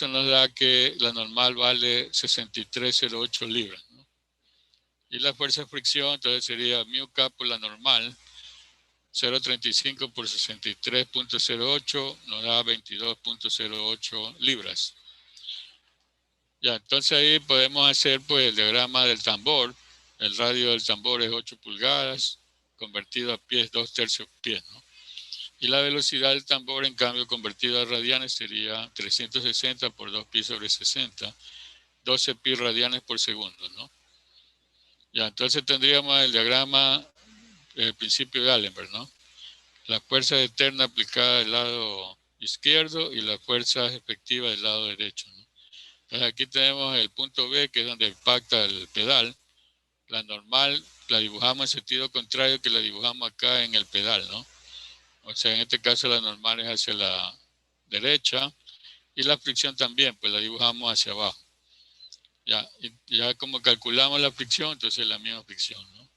nos da que la normal vale 63,08 libras, ¿no? Y la fuerza de fricción entonces sería mu K por la normal 0.35 por 63.08 nos da 22.08 libras. Ya, entonces ahí podemos hacer pues el diagrama del tambor. El radio del tambor es 8 pulgadas, convertido a pies, 2/3 pies, ¿no? Y la velocidad del tambor, en cambio, convertido a radianes sería 360 por 2 pi sobre 60, 12 pi radianes por segundo, ¿no? Ya, entonces tendríamos el diagrama del principio de Allenberg, ¿no? La fuerza externa aplicada del lado izquierdo y la fuerza efectiva del lado derecho, ¿no? Entonces aquí tenemos el punto B, que es donde impacta el pedal. La normal la dibujamos en sentido contrario que la dibujamos acá en el pedal, ¿no? O sea, en este caso la normal es hacia la derecha y la fricción también, pues la dibujamos hacia abajo. Ya, ya como calculamos la fricción, entonces la misma fricción, ¿no?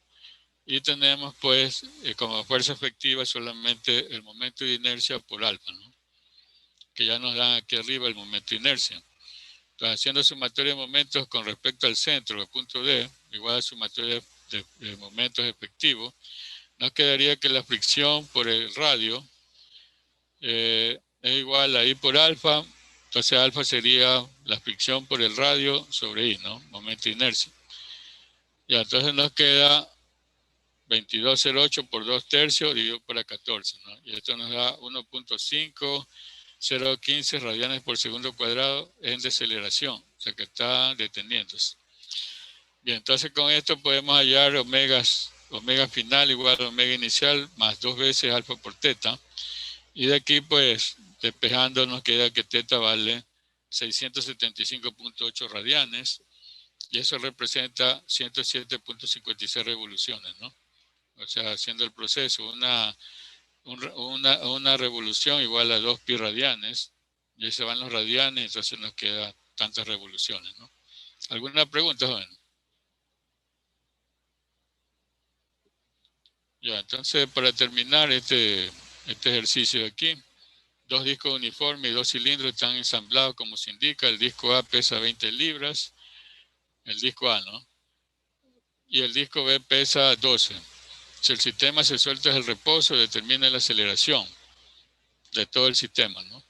Y tenemos pues como fuerza efectiva solamente el momento de inercia por alfa, ¿no? Que ya nos dan aquí arriba el momento de inercia. Entonces, haciendo sumatoria de momentos con respecto al centro, el punto D, igual a sumatoria de momentos efectivos, nos quedaría que la fricción por el radio es igual a I por alfa. Entonces alfa sería la fricción por el radio sobre I, ¿no? Momento de inercia. Ya, entonces nos queda 22,08 por 2/3 dividido por 14, ¿no? Y esto nos da 1.5015 radianes por segundo cuadrado en deceleración, o sea que está deteniéndose. Bien, entonces con esto podemos hallar omega final igual a omega inicial más 2 veces alfa por teta. Y de aquí pues despejando nos queda que teta vale 675.8 radianes y eso representa 107.56 revoluciones, ¿no? O sea, haciendo el proceso, una revolución igual a 2 pi radianes, y ahí se van los radianes, entonces nos queda tantas revoluciones, ¿no? ¿Alguna pregunta, joven? Ya, entonces para terminar este ejercicio de aquí, 2 discos uniformes y 2 cilindros están ensamblados como se indica. El disco A pesa 20 libras, el disco A, ¿no? Y el disco B pesa 12. Si el sistema se suelta desde el reposo, determina la aceleración de todo el sistema, ¿no?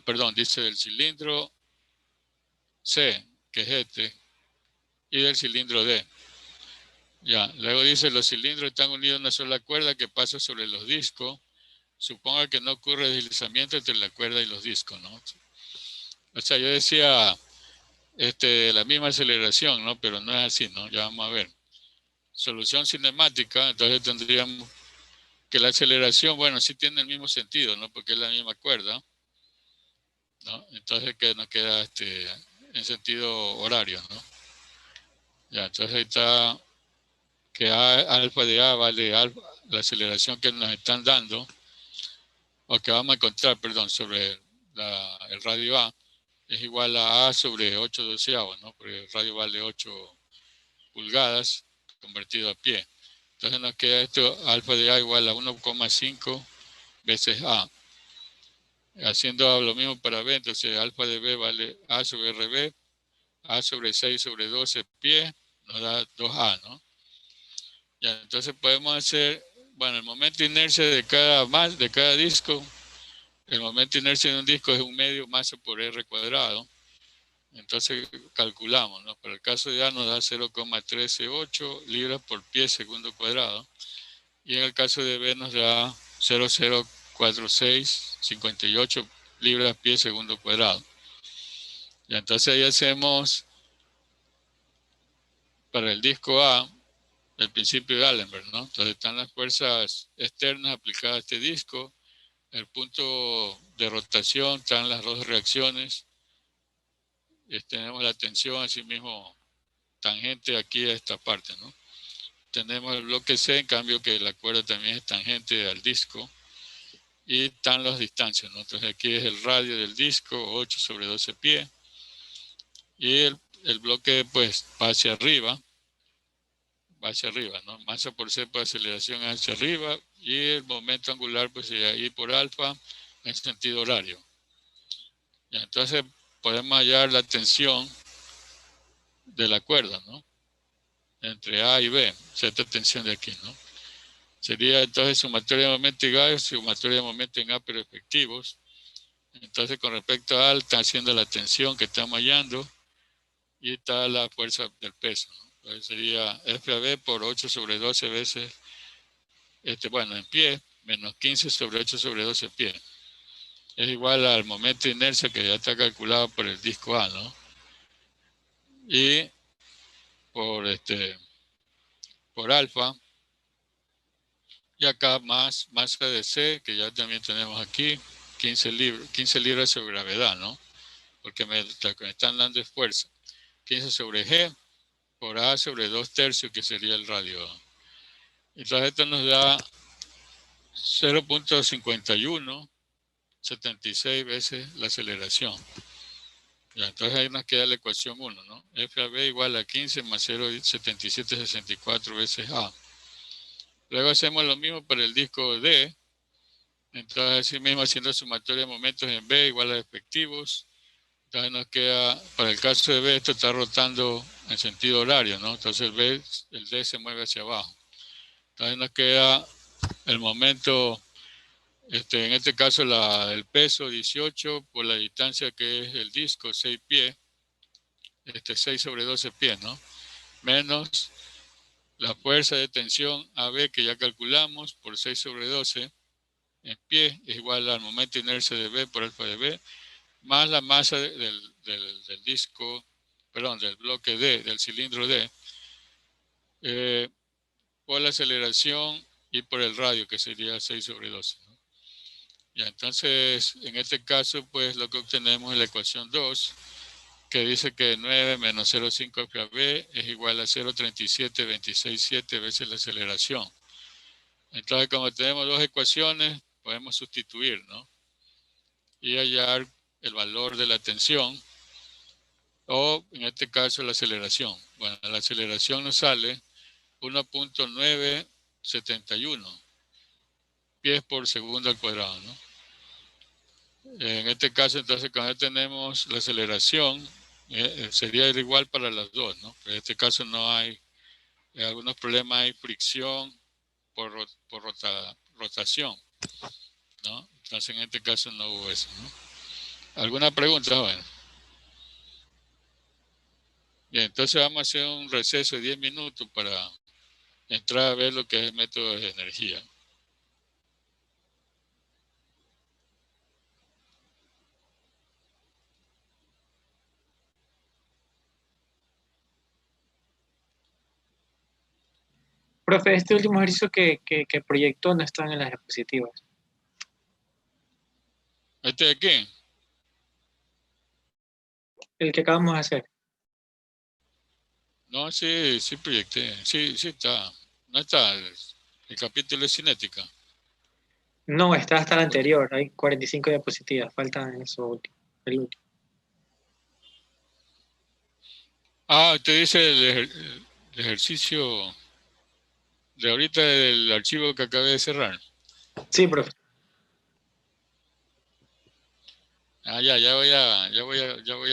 Perdón, dice del cilindro C, que es este, y del cilindro D. Ya, luego dice, los cilindros están unidos a una sola cuerda que pasa sobre los discos. Suponga que no ocurre deslizamiento entre la cuerda y los discos, ¿no? O sea, yo decía la misma aceleración, ¿no? Pero no es así, ¿no? Ya vamos a ver. Solución cinemática, entonces tendríamos que la aceleración, bueno, sí tiene el mismo sentido, ¿no? Porque es la misma cuerda, ¿no? Entonces que nos queda en sentido horario, ¿no? Ya, entonces ahí está que alfa de A vale alfa, la aceleración que nos están dando, o que vamos a encontrar, perdón, sobre el radio A, es igual a sobre 8/12, ¿no? Porque el radio vale 8 pulgadas convertido a pie. Entonces nos queda esto, alfa de A igual a 1,5 veces A. Haciendo lo mismo para B, entonces alfa de B vale A sobre RB, A sobre 6 sobre 12 pie, nos da 2A, ¿no? Ya, entonces podemos hacer, bueno, el momento de inercia de cada disco, el momento de inercia de un disco es 1/2 masa por R cuadrado. Entonces calculamos, ¿no? Para el caso de A nos da 0,138 libras por pie segundo cuadrado. Y en el caso de B nos da 0,04658 libras pie segundo cuadrado. Y entonces ahí hacemos para el disco A el principio de Allenberg, ¿no? Entonces están las fuerzas externas aplicadas a este disco, el punto de rotación, están las dos reacciones, tenemos la tensión, así mismo tangente aquí a esta parte, ¿no? Tenemos el bloque C, en cambio que la cuerda también es tangente al disco, y están las distancias, ¿no? Entonces aquí es el radio del disco, 8 sobre 12 pie, y el bloque pues va hacia arriba, ¿no? Masa por C por aceleración hacia arriba, y el momento angular pues sería I por alfa en sentido horario. Ya, entonces podemos hallar la tensión de la cuerda, ¿no? Entre A y B, esta tensión de aquí, ¿no? Sería entonces sumatoria de momento y gas, sumatoria de momento en A, pero efectivos. Entonces, con respecto a A, está haciendo la tensión que estamos hallando y está la fuerza del peso, ¿no? Entonces sería FAB por 8 sobre 12 veces, bueno, en pie, menos 15 sobre 8 sobre 12 pie. Es igual al momento de inercia que ya está calculado por el disco A, ¿no? Y por alfa, y acá más masa de C, que ya también tenemos aquí, 15 libras sobre gravedad, ¿no? Porque lo que me están dando es fuerza. 15 sobre G por A sobre 2/3, que sería el radio. Entonces esto nos da 0.5176 veces la aceleración. Ya, entonces ahí nos queda la ecuación 1, ¿no? FAB igual a 15 más 0.7764 veces A. Luego hacemos lo mismo para el disco D. Entonces así mismo haciendo sumatoria de momentos en B igual a efectivos. Entonces nos queda, para el caso de B, esto está rotando en sentido horario, ¿no? Entonces el D se mueve hacia abajo. Entonces nos queda el momento, en este caso el peso 18 por la distancia que es el disco, 6 pies, 6 sobre 12 pies, ¿no? Menos la fuerza de tensión AB que ya calculamos por 6 sobre 12 en pie es igual al momento de inercia de B por alfa de B, más la masa del disco, perdón, del bloque D, del cilindro D, por la aceleración y por el radio, que sería 6 sobre 12, ¿no? Ya, entonces, en este caso, pues lo que obtenemos es la ecuación 2, que dice que 9 menos 0,5 FAB es igual a 0,37267 veces la aceleración. Entonces, como tenemos dos ecuaciones, podemos sustituir, ¿no? Y hallar el valor de la tensión, o en este caso la aceleración. Bueno, la aceleración nos sale 1.971 pies por segundo al cuadrado, ¿no? En este caso, entonces, cuando tenemos la aceleración, sería igual para las dos, ¿no? Pero en este caso no hay, en algunos problemas hay fricción por rotación, ¿no? Entonces, en este caso no hubo eso, ¿no? ¿Alguna pregunta, joven? Bien, entonces vamos a hacer un receso de 10 minutos para entrar a ver lo que es el método de energía. Profe, este último ejercicio que proyectó no están en las diapositivas. ¿Este de aquí? El que acabamos de hacer. No, sí proyecté. Sí está. No está. El capítulo de cinética. No, está hasta el anterior. Hay 45 diapositivas. Faltan eso último. El último. Ah, usted dice el ejercicio de ahorita del archivo que acabé de cerrar. Sí, profe. Ah, ya voy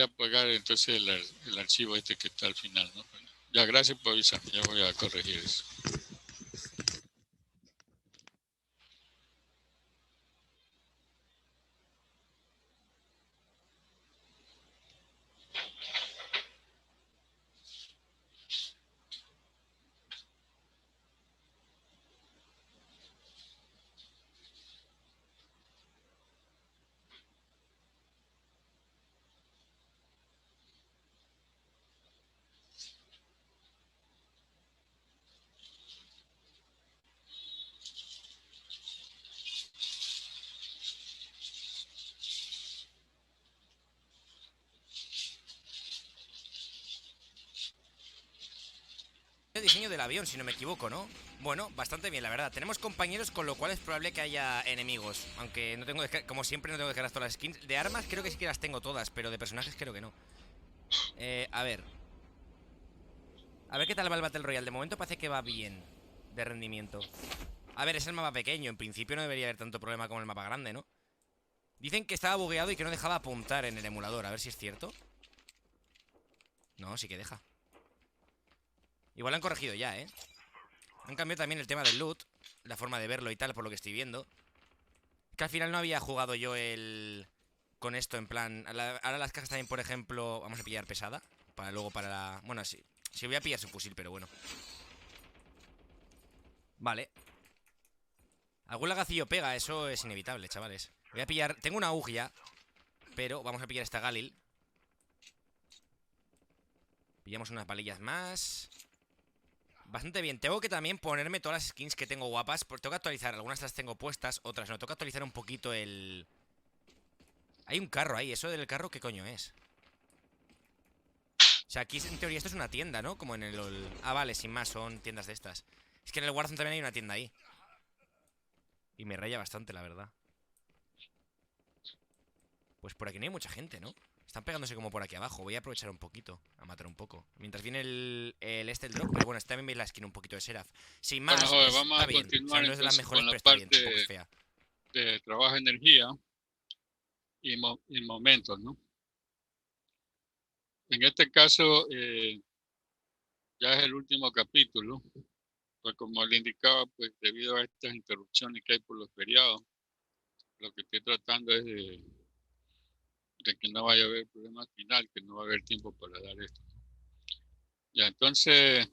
a pegar entonces el archivo este que está al final, ¿no? Ya, gracias por avisarme. Ya voy a corregir eso. El diseño del avión, si no me equivoco, ¿no? Bueno, bastante bien, la verdad. Tenemos compañeros, con lo cual es probable que haya enemigos. Aunque no tengo, como siempre, no tengo descargadas todas las skins. De armas creo que sí que las tengo todas, pero de personajes creo que no. A ver. A ver qué tal va el Battle Royale. De momento parece que va bien de rendimiento. A ver, es el mapa pequeño. En principio no debería haber tanto problema como el mapa grande, ¿no? Dicen que estaba bugueado y que no dejaba apuntar en el emulador. A ver si es cierto. No, sí que deja. Igual lo han corregido ya, ¿eh? Han cambiado también el tema del loot. la forma de verlo y tal, por lo que estoy viendo. Que al final no había jugado yo con esto, en plan... Ahora las cajas también, por ejemplo, vamos a pillar pesada. Para luego para la... Bueno, sí voy a pillar su fusil, pero bueno. Vale. Algún lagacillo pega, eso es inevitable, chavales. Voy a pillar... Tengo una UG ya, pero vamos a pillar esta Galil. Pillamos unas palillas más. Bastante bien. Tengo que también ponerme todas las skins que tengo guapas. Tengo que actualizar. Algunas las tengo puestas, otras no. Tengo que actualizar un poquito el... Hay un carro ahí. ¿Eso del carro qué coño es? O sea, aquí en teoría esto es una tienda, ¿no? Como en el... Ah, vale, sin más, son tiendas de estas. Es que en el Warzone también hay una tienda ahí. Y me raya bastante, la verdad. Pues por aquí no hay mucha gente, ¿no? Están pegándose como por aquí abajo. Voy a aprovechar un poquito, a matar un poco. Mientras viene el drop. Pero bueno, también veis la skin un poquito de Seraph. Sin más, Bueno, joder, vamos está a bien. continuar O sea, no es de las entonces mejores, con la pero está bien. parte Tampoco es fea. de trabajo de energía y momentos, ¿no? En este caso, ya es el último capítulo, pues como le indicaba, pues debido a estas interrupciones que hay por los feriados, lo que estoy tratando es de que no vaya a haber problema final, que no va a haber tiempo para dar esto. Ya, entonces,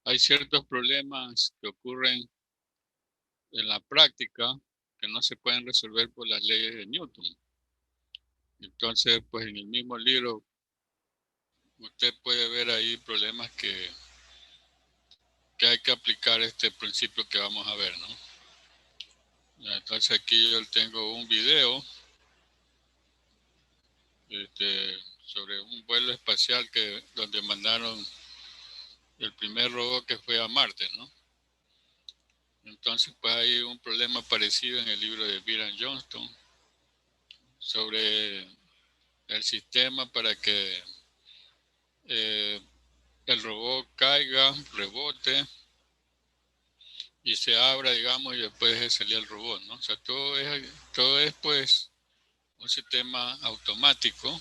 hay ciertos problemas que ocurren en la práctica que no se pueden resolver por las leyes de Newton. Entonces, pues en el mismo libro usted puede ver ahí problemas que hay que aplicar este principio que vamos a ver, ¿no? Ya, entonces aquí yo tengo un video sobre un vuelo espacial donde mandaron el primer robot que fue a Marte, ¿no? Entonces, pues hay un problema parecido en el libro de Byron Johnston sobre el sistema para que el robot caiga, rebote y se abra, digamos, y después salía el robot, ¿no? O sea, todo es pues un sistema automático.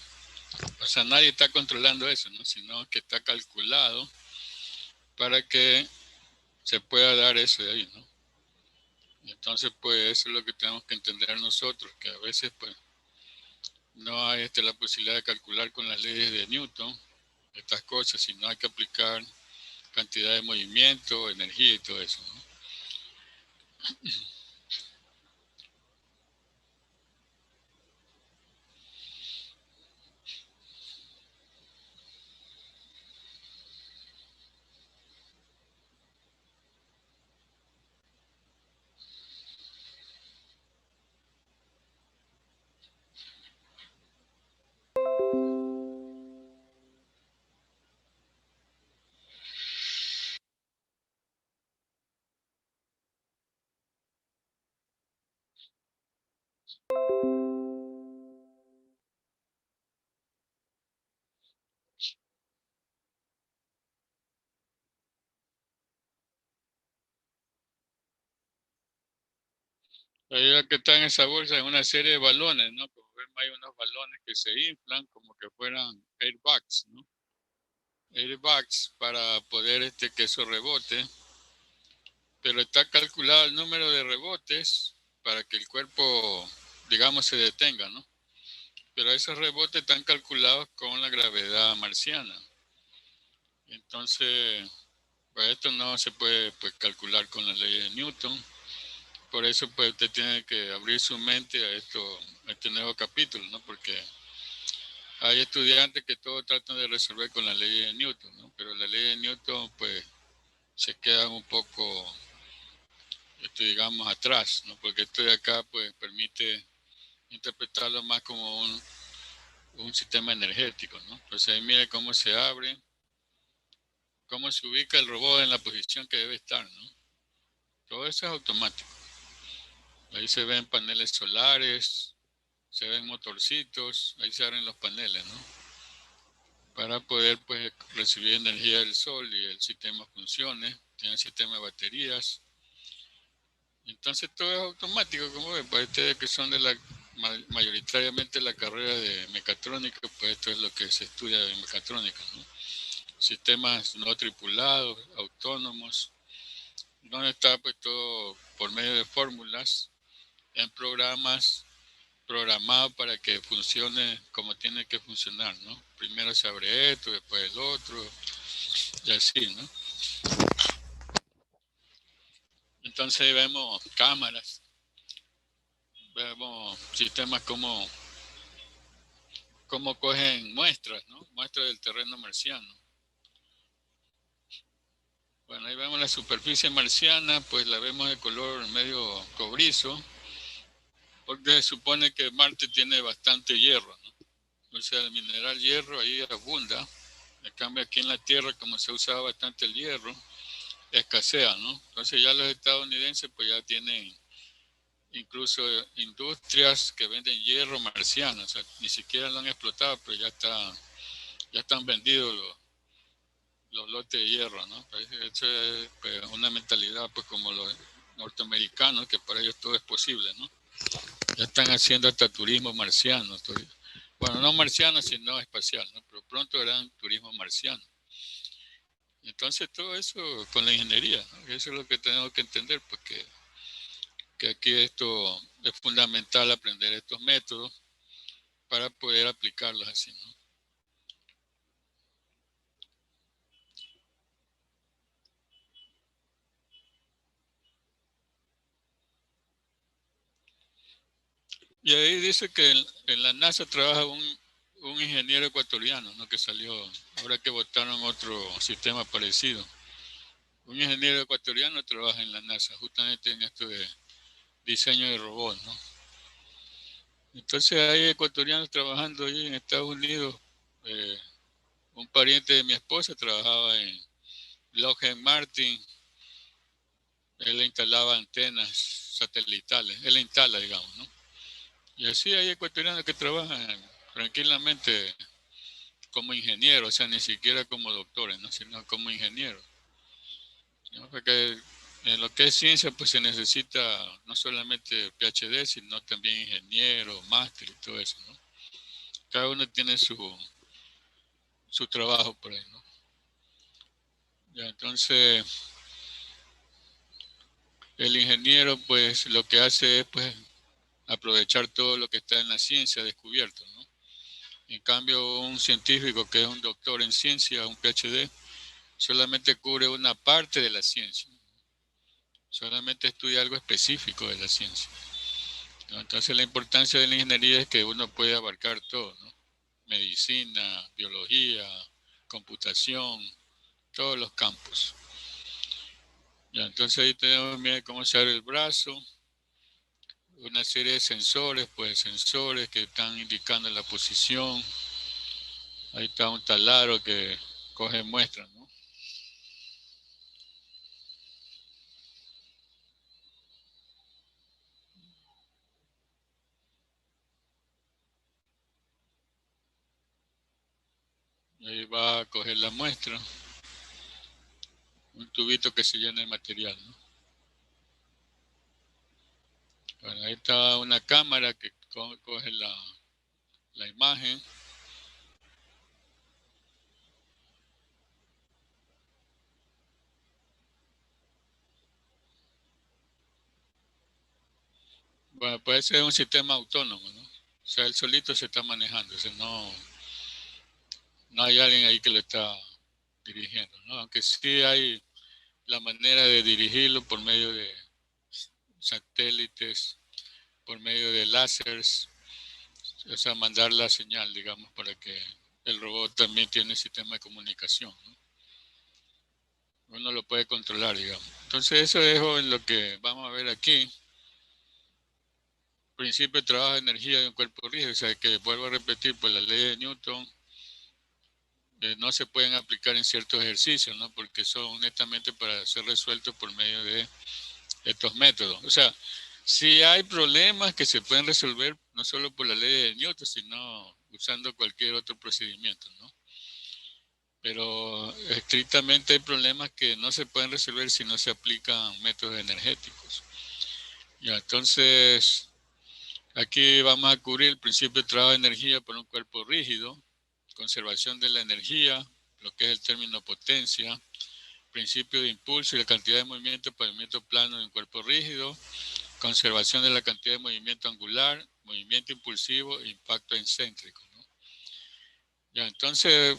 O sea, nadie está controlando eso, ¿no? Sino que está calculado para que se pueda dar eso de ahí, ¿no? Entonces, pues eso es lo que tenemos que entender nosotros, que a veces, pues, no hay la posibilidad de calcular con las leyes de Newton estas cosas, sino hay que aplicar cantidad de movimiento, energía y todo eso, ¿no? Ahí que está en esa bolsa es una serie de balones, ¿no? Como ven, hay unos balones que se inflan como que fueran airbags, ¿no? Airbags para poder que eso rebote, pero está calculado el número de rebotes para que el cuerpo, digamos, se detenga, ¿no? Pero esos rebotes están calculados con la gravedad marciana. Entonces, pues esto no se puede pues, calcular con las leyes de Newton. Por eso pues usted tiene que abrir su mente a este nuevo capítulo, ¿no? Porque hay estudiantes que todos tratan de resolver con la ley de Newton, ¿no? Pero la ley de Newton pues se quedan un poco, digamos, atrás, ¿no? Porque esto de acá pues permite interpretarlo más como un sistema energético, ¿no? Entonces ahí mire cómo se abre, cómo se ubica el robot en la posición que debe estar, ¿no? Todo eso es automático. Ahí se ven paneles solares, se ven motorcitos, ahí se abren los paneles, ¿no? Para poder pues recibir energía del sol y el sistema funcione, tiene un sistema de baterías. Entonces todo es automático, como ven, para ustedes que son mayoritariamente la carrera de mecatrónica, pues esto es lo que se estudia de mecatrónica, ¿no? Sistemas no tripulados, autónomos, donde está pues todo por medio de fórmulas en programas programados para que funcione como tiene que funcionar, ¿no? Primero se abre esto, después el otro, y así, ¿no? Entonces vemos cámaras, vemos sistemas como cogen muestras, ¿no? Muestras del terreno marciano. Bueno, ahí vemos la superficie marciana, pues la vemos de color medio cobrizo, porque se supone que Marte tiene bastante hierro, ¿no? O sea, el mineral hierro ahí abunda. En cambio, aquí en la Tierra, como se usaba bastante el hierro, escasea, ¿no? Entonces ya los estadounidenses pues ya tienen incluso industrias que venden hierro marciano, o sea, ni siquiera lo han explotado, pero ya están vendidos los lotes de hierro, ¿no? Eso es pues, una mentalidad pues como los norteamericanos, que para ellos todo es posible, ¿no? Ya están haciendo hasta turismo marciano. Bueno, no marciano, sino espacial, ¿no? Pero pronto harán turismo marciano. Entonces todo eso con la ingeniería, ¿no? Eso es lo que tenemos que entender, porque que aquí esto es fundamental aprender estos métodos para poder aplicarlos así, ¿no? Y ahí dice que en la NASA trabaja un ingeniero ecuatoriano, ¿no? Que salió, ahora que votaron otro sistema parecido. Un ingeniero ecuatoriano trabaja en la NASA, justamente en esto de diseño de robots, ¿no? Entonces hay ecuatorianos trabajando ahí en Estados Unidos. Un pariente de mi esposa trabajaba en Lockheed Martin. Él instalaba antenas satelitales, él instala, digamos, ¿no? Y así hay ecuatorianos que trabajan tranquilamente como ingenieros, o sea, ni siquiera como doctores, ¿no? Sino como ingenieros, ¿no? Porque en lo que es ciencia, pues se necesita no solamente PhD, sino también ingeniero, máster y todo eso, ¿no? Cada uno tiene su trabajo por ahí, ¿no? Ya, entonces, el ingeniero, pues, lo que hace es, pues, aprovechar todo lo que está en la ciencia descubierto, ¿no? En cambio, un científico que es un doctor en ciencia, un PhD, solamente cubre una parte de la ciencia, solamente estudia algo específico de la ciencia, ¿no? Entonces la importancia de la ingeniería es que uno puede abarcar todo, ¿no? Medicina, biología, computación, todos los campos. Ya, entonces ahí tenemos, mira cómo se abre el brazo, una serie de sensores, pues sensores que están indicando la posición. Ahí está un taladro que coge muestras, ¿no? Ahí va a coger la muestra, un tubito que se llena de material, ¿no? Bueno, ahí está una cámara que coge la imagen. Bueno, puede ser un sistema autónomo, ¿no? O sea, él solito se está manejando, o sea, no hay alguien ahí que lo está dirigiendo, ¿no? Aunque sí hay la manera de dirigirlo por medio de satélites, por medio de láseres, o sea, mandar la señal, digamos, para que el robot también tiene sistema de comunicación, ¿no? Uno lo puede controlar, digamos. Entonces eso es en lo que vamos a ver aquí. Principio de trabajo de energía de un cuerpo rígido, o sea que vuelvo a repetir, pues la ley de Newton no se pueden aplicar en ciertos ejercicios, ¿no? Porque son netamente para ser resueltos por medio de estos métodos. O sea, si hay problemas que se pueden resolver no solo por la ley de Newton, sino usando cualquier otro procedimiento, ¿no? Pero estrictamente hay problemas que no se pueden resolver si no se aplican métodos energéticos. Ya, entonces, aquí vamos a cubrir el principio de trabajo de energía por un cuerpo rígido, conservación de la energía, lo que es el término potencia, principio de impulso y la cantidad de movimiento por movimiento plano de un cuerpo rígido, conservación de la cantidad de movimiento angular, movimiento impulsivo e impacto excéntrico, ¿no? Ya, entonces,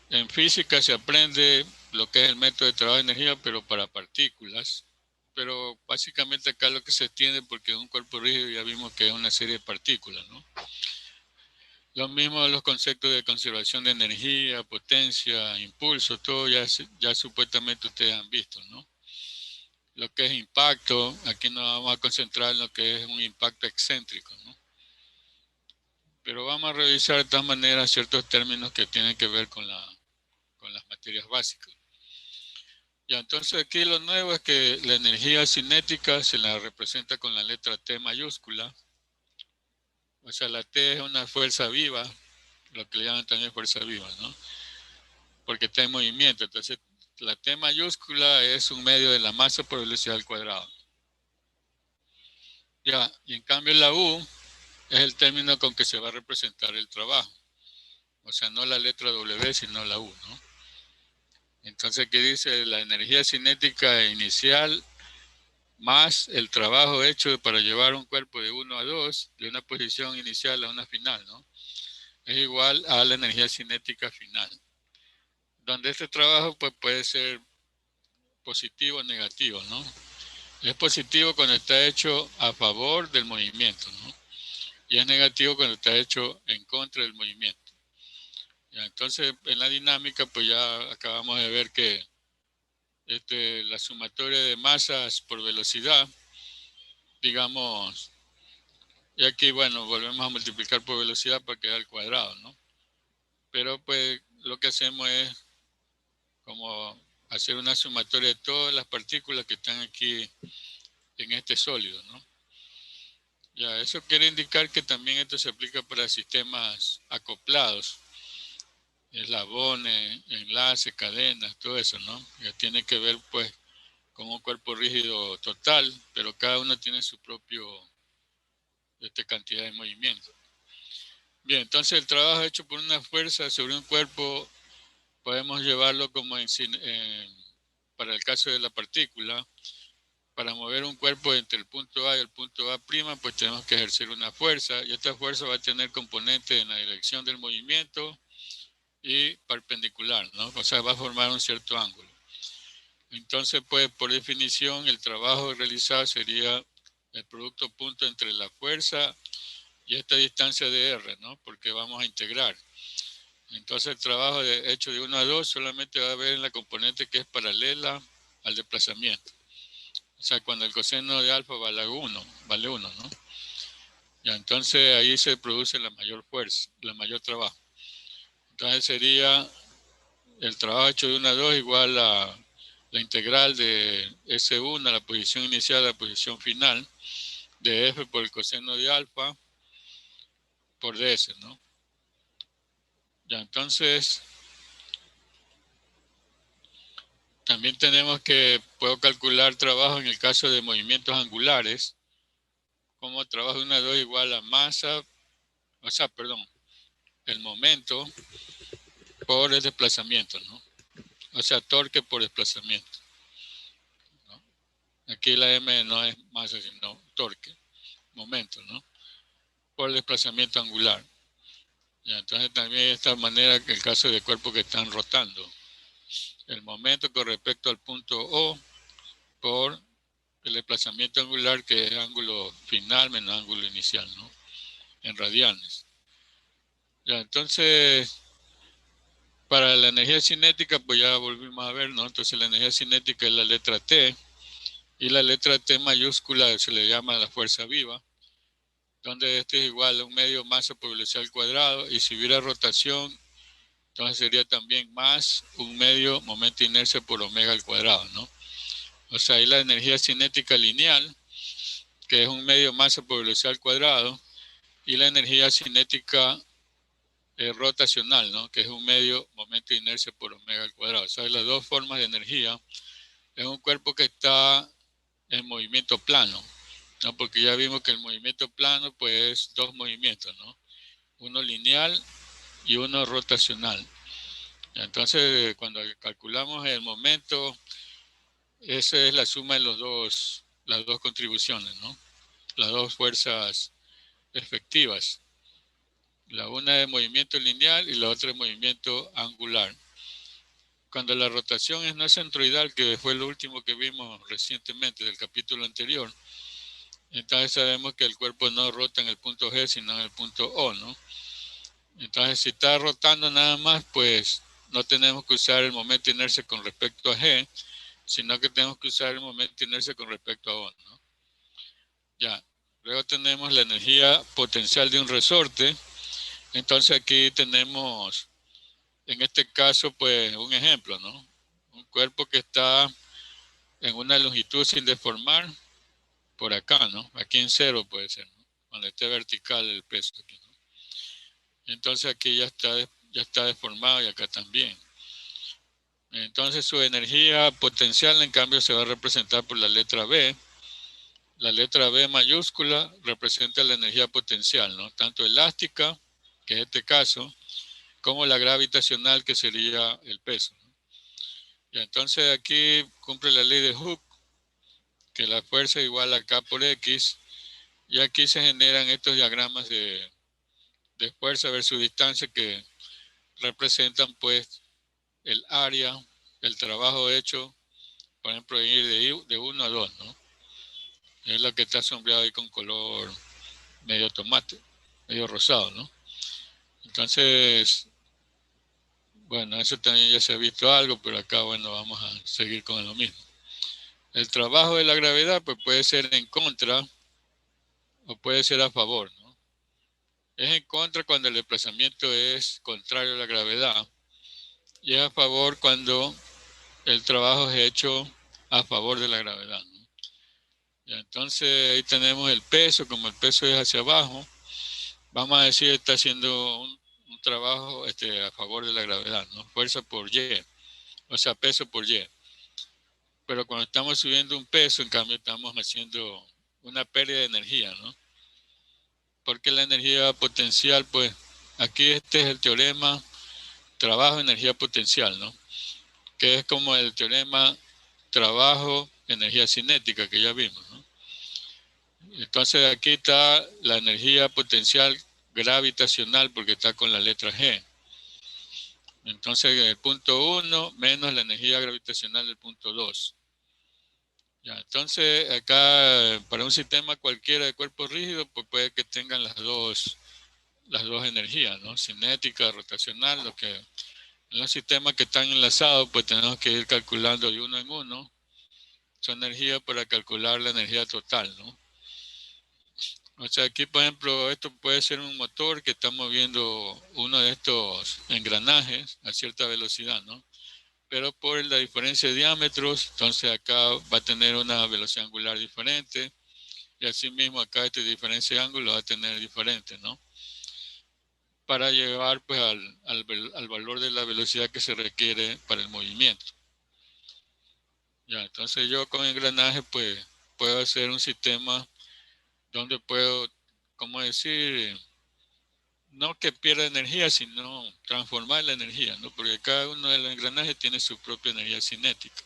en física se aprende lo que es el método de trabajo de energía, pero para partículas. Pero básicamente acá lo que se entiende, porque un cuerpo rígido ya vimos que es una serie de partículas, ¿no? Lo mismo los conceptos de conservación de energía, potencia, impulso, todo ya supuestamente ustedes han visto, ¿no? Lo que es impacto, aquí nos vamos a concentrar en lo que es un impacto excéntrico, ¿no? Pero vamos a revisar de todas maneras ciertos términos que tienen que ver con las materias básicas. Ya, entonces aquí lo nuevo es que la energía cinética se la representa con la letra T mayúscula. O sea, la T es una fuerza viva, lo que le llaman también fuerza viva, ¿no? Porque está en movimiento. Entonces, la T mayúscula es un medio de la masa por velocidad al cuadrado. Ya, y en cambio la U es el término con que se va a representar el trabajo. O sea, no la letra W, sino la U, ¿no? Entonces, aquí dice la energía cinética inicial más el trabajo hecho para llevar un cuerpo de 1 a 2, de una posición inicial a una final, ¿no? Es igual a la energía cinética final. Donde este trabajo pues, puede ser positivo o negativo, ¿no? Es positivo cuando está hecho a favor del movimiento, ¿no? Y es negativo cuando está hecho en contra del movimiento. Ya, entonces, en la dinámica, pues ya acabamos de ver que la sumatoria de masas por velocidad, digamos, y aquí, bueno, volvemos a multiplicar por velocidad para quedar al cuadrado, ¿no? Pero pues lo que hacemos es como hacer una sumatoria de todas las partículas que están aquí en este sólido, ¿no? Ya, eso quiere indicar que también esto se aplica para sistemas acoplados, eslabones, enlaces, cadenas, todo eso, ¿no? Ya tiene que ver, pues, con un cuerpo rígido total, pero cada uno tiene su propio cantidad de movimiento. Bien, entonces el trabajo hecho por una fuerza sobre un cuerpo podemos llevarlo como para el caso de la partícula. Para mover un cuerpo entre el punto A y el punto A', pues tenemos que ejercer una fuerza, y esta fuerza va a tener componentes en la dirección del movimiento y perpendicular, ¿no? O sea, va a formar un cierto ángulo. Entonces, pues, por definición, el trabajo realizado sería el producto punto entre la fuerza y esta distancia de R, ¿no? Porque vamos a integrar. Entonces, el trabajo hecho de 1 a 2 solamente va a haber en la componente que es paralela al desplazamiento. O sea, cuando el coseno de alfa vale 1, ¿no? Ya, entonces ahí se produce la mayor fuerza, el mayor trabajo. Entonces sería el trabajo hecho de 1 a 2 igual a la integral de S1 a la posición inicial a la posición final de F por el coseno de alfa por ds, ¿no? Ya, entonces también tenemos que puedo calcular trabajo en el caso de movimientos angulares, como trabajo de 1 a 2 igual a masa, o sea, perdón, el momento por el desplazamiento, ¿no? O sea, torque por desplazamiento, ¿no? Aquí la M no es masa, sino torque, momento, ¿no? Por desplazamiento angular. Ya, entonces también de esta manera que el caso de cuerpos que están rotando. El momento con respecto al punto O por el desplazamiento angular, que es ángulo final menos ángulo inicial, ¿no? En radianes. Ya, entonces, para la energía cinética, pues ya volvimos a ver, ¿no? Entonces la energía cinética es la letra T, y la letra T mayúscula se le llama la fuerza viva, donde este es igual a un medio masa por velocidad al cuadrado, y si hubiera rotación, entonces sería también más un medio momento de inercia por omega al cuadrado, ¿no? O sea, ahí la energía cinética lineal, que es un medio masa por velocidad al cuadrado, y la energía cinética rotacional, ¿no? Que es un medio momento de inercia por omega al cuadrado. O sea, las dos formas de energía. Es un cuerpo que está en movimiento plano, ¿no? Porque ya vimos que el movimiento plano pues es dos movimientos, ¿no? Uno lineal y uno rotacional. Entonces, cuando calculamos el momento, esa es la suma de las dos contribuciones, ¿no? Las dos fuerzas efectivas. La una de movimiento lineal y la otra de movimiento angular. Cuando la rotación no es centroidal, que fue lo último que vimos recientemente del capítulo anterior, entonces sabemos que el cuerpo no rota en el punto G, sino en el punto O, ¿no? Entonces, si está rotando nada más, pues no tenemos que usar el momento de inercia con respecto a G, sino que tenemos que usar el momento de inercia con respecto a O, ¿no? Ya. Luego tenemos la energía potencial de un resorte. Entonces aquí tenemos, en este caso, pues un ejemplo, ¿no? Un cuerpo que está en una longitud sin deformar, por acá, ¿no? Aquí en cero puede ser, ¿no? Cuando esté vertical el peso aquí, ¿no? Entonces aquí ya está deformado y acá también. Entonces su energía potencial, en cambio, se va a representar por la letra B. La letra B mayúscula representa la energía potencial, ¿no? Tanto elástica, que es este caso, como la gravitacional, que sería el peso, ¿no? Y entonces aquí cumple la ley de Hooke, que la fuerza es igual a K por X, y aquí se generan estos diagramas de fuerza versus distancia que representan pues el área, el trabajo hecho, por ejemplo, ir de 1 a 2, ¿no? Es lo que está sombreado ahí con color medio tomate, medio rosado, ¿no? Entonces, bueno, eso también ya se ha visto algo, pero acá, bueno, vamos a seguir con lo mismo. El trabajo de la gravedad pues puede ser en contra o puede ser a favor, ¿no? Es en contra cuando el desplazamiento es contrario a la gravedad y es a favor cuando el trabajo es hecho a favor de la gravedad, ¿no? Ya, entonces ahí tenemos el peso, como el peso es hacia abajo, vamos a decir está haciendo un trabajo a favor de la gravedad, ¿no? Fuerza por Y, o sea, peso por Y. Pero cuando estamos subiendo un peso, en cambio estamos haciendo una pérdida de energía, ¿no? Porque la energía potencial, pues, aquí este es el teorema trabajo, energía potencial, ¿no? Que es como el teorema trabajo, energía cinética que ya vimos, ¿no? Entonces aquí está la energía potencial gravitacional porque está con la letra G. Entonces el punto 1 menos la energía gravitacional del punto 2. Ya, entonces acá para un sistema cualquiera de cuerpo rígido pues puede que tengan las dos energías, ¿no? Cinética, rotacional, lo que en los sistemas que están enlazados pues tenemos que ir calculando de uno en uno su energía para calcular la energía total, ¿no? O sea, aquí, por ejemplo, esto puede ser un motor que está moviendo uno de estos engranajes a cierta velocidad, ¿no? Pero por la diferencia de diámetros, entonces acá va a tener una velocidad angular diferente y asimismo acá esta diferencia de ángulo va a tener diferente, ¿no? Para llevar pues al valor de la velocidad que se requiere para el movimiento. Ya, entonces yo con engranaje pues puedo hacer un sistema donde puedo, ¿cómo decir? No que pierda energía, sino transformar la energía, ¿no? Porque cada uno de los engranajes tiene su propia energía cinética.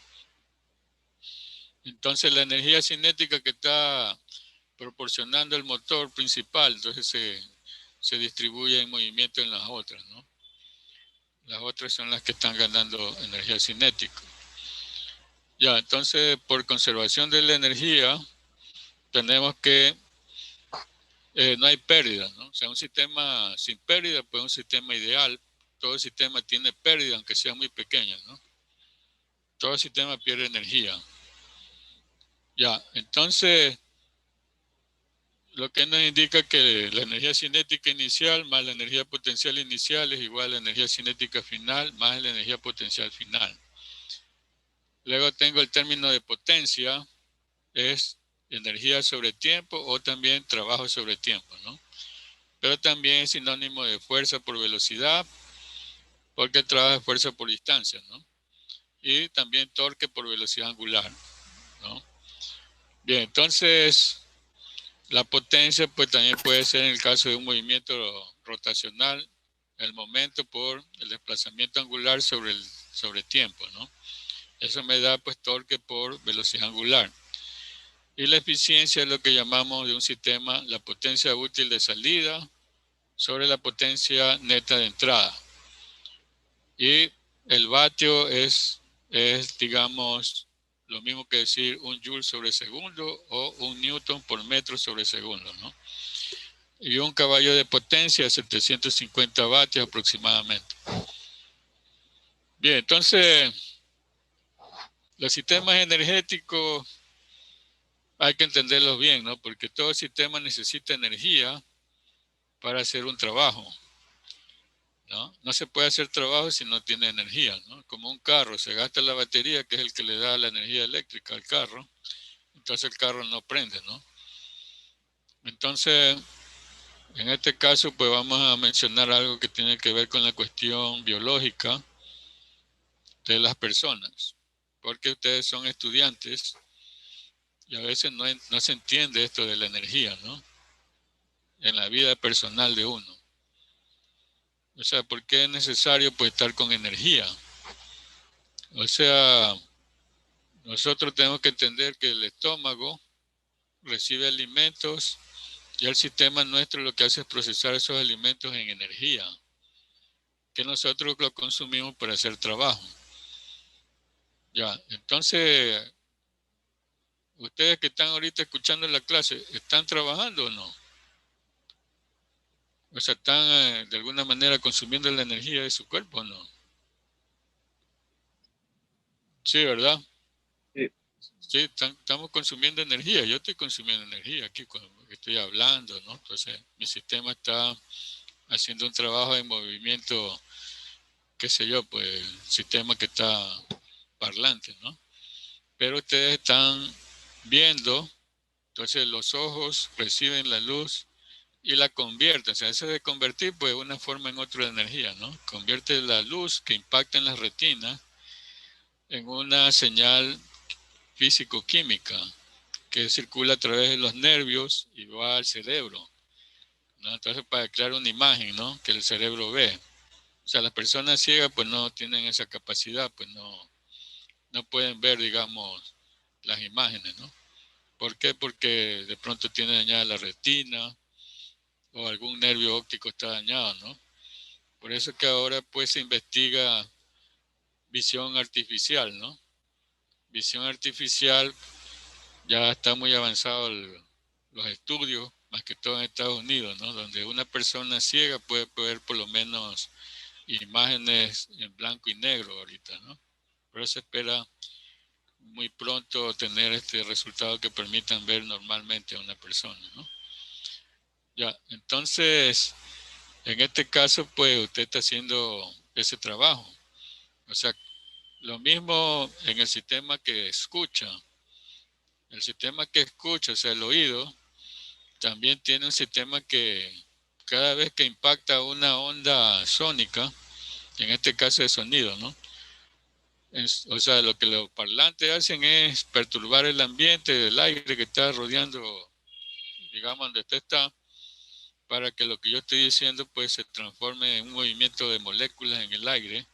Entonces la energía cinética que está proporcionando el motor principal, entonces se distribuye en movimiento en las otras, ¿no? Las otras son las que están ganando energía cinética. Ya, entonces por conservación de la energía tenemos que no hay pérdida, ¿no? O sea, un sistema sin pérdida, pues un sistema ideal. Todo sistema tiene pérdida, aunque sea muy pequeña, ¿no? Todo sistema pierde energía. Ya, entonces, lo que nos indica que la energía cinética inicial más la energía potencial inicial es igual a la energía cinética final más la energía potencial final. Luego tengo el término de potencia, es energía sobre tiempo o también trabajo sobre tiempo, ¿no? Pero también es sinónimo de fuerza por velocidad, porque el trabajo es fuerza por distancia, ¿no? Y también torque por velocidad angular, ¿no? Bien, entonces la potencia pues también puede ser en el caso de un movimiento rotacional el momento por el desplazamiento angular sobre tiempo, ¿no? Eso me da pues torque por velocidad angular. Y la eficiencia es lo que llamamos de un sistema la potencia útil de salida sobre la potencia neta de entrada. Y el vatio es digamos, lo mismo que decir un joule sobre segundo o un newton por metro sobre segundo, ¿no? Y un caballo de potencia, 750 vatios aproximadamente. Bien, entonces, los sistemas energéticos hay que entenderlos bien, ¿no? Porque todo sistema necesita energía para hacer un trabajo, ¿no? No se puede hacer trabajo si no tiene energía, ¿no? Como un carro, se gasta la batería, que es el que le da la energía eléctrica al carro, entonces el carro no prende, ¿no? Entonces, en este caso, pues vamos a mencionar algo que tiene que ver con la cuestión biológica de las personas, porque ustedes son estudiantes y a veces no se entiende esto de la energía, ¿no? En la vida personal de uno. O sea, ¿por qué es necesario pues estar con energía? O sea, nosotros tenemos que entender que el estómago recibe alimentos y el sistema nuestro lo que hace es procesar esos alimentos en energía, que nosotros lo consumimos para hacer trabajo. Ya, entonces, ustedes que están ahorita escuchando la clase, ¿están trabajando o no? O sea, ¿están de alguna manera consumiendo la energía de su cuerpo o no? Sí, ¿verdad? Sí. Sí, estamos consumiendo energía. Yo estoy consumiendo energía aquí cuando estoy hablando, ¿no? Entonces, mi sistema está haciendo un trabajo de movimiento, qué sé yo, pues el sistema que está parlante, ¿no? Pero ustedes están viendo, entonces los ojos reciben la luz y la convierten. O sea, eso de convertir, pues una forma en otra de energía, ¿no? Convierte la luz que impacta en las retinas en una señal físico-química que circula a través de los nervios y va al cerebro, ¿no? Entonces, para crear una imagen, ¿no? Que el cerebro ve. O sea, las personas ciegas pues no tienen esa capacidad, pues no pueden ver, digamos, las imágenes, ¿no? ¿Por qué? Porque de pronto tiene dañada la retina o algún nervio óptico está dañado, ¿no? Por eso es que ahora pues se investiga visión artificial, ¿no? Visión artificial, ya está muy avanzado los estudios, más que todo en Estados Unidos, ¿no? Donde una persona ciega puede ver por lo menos imágenes en blanco y negro ahorita, ¿no? Pero se espera muy pronto tener este resultado que permitan ver normalmente a una persona, ¿no? Ya, entonces, en este caso, pues usted está haciendo ese trabajo. O sea, lo mismo en el sistema que escucha. El sistema que escucha, o sea, el oído, también tiene un sistema que cada vez que impacta una onda sónica, en este caso de sonido, ¿no? O sea, lo que los parlantes hacen es perturbar el ambiente del aire que está rodeando, digamos, donde usted está, para que lo que yo estoy diciendo pues se transforme en un movimiento de moléculas en el aire.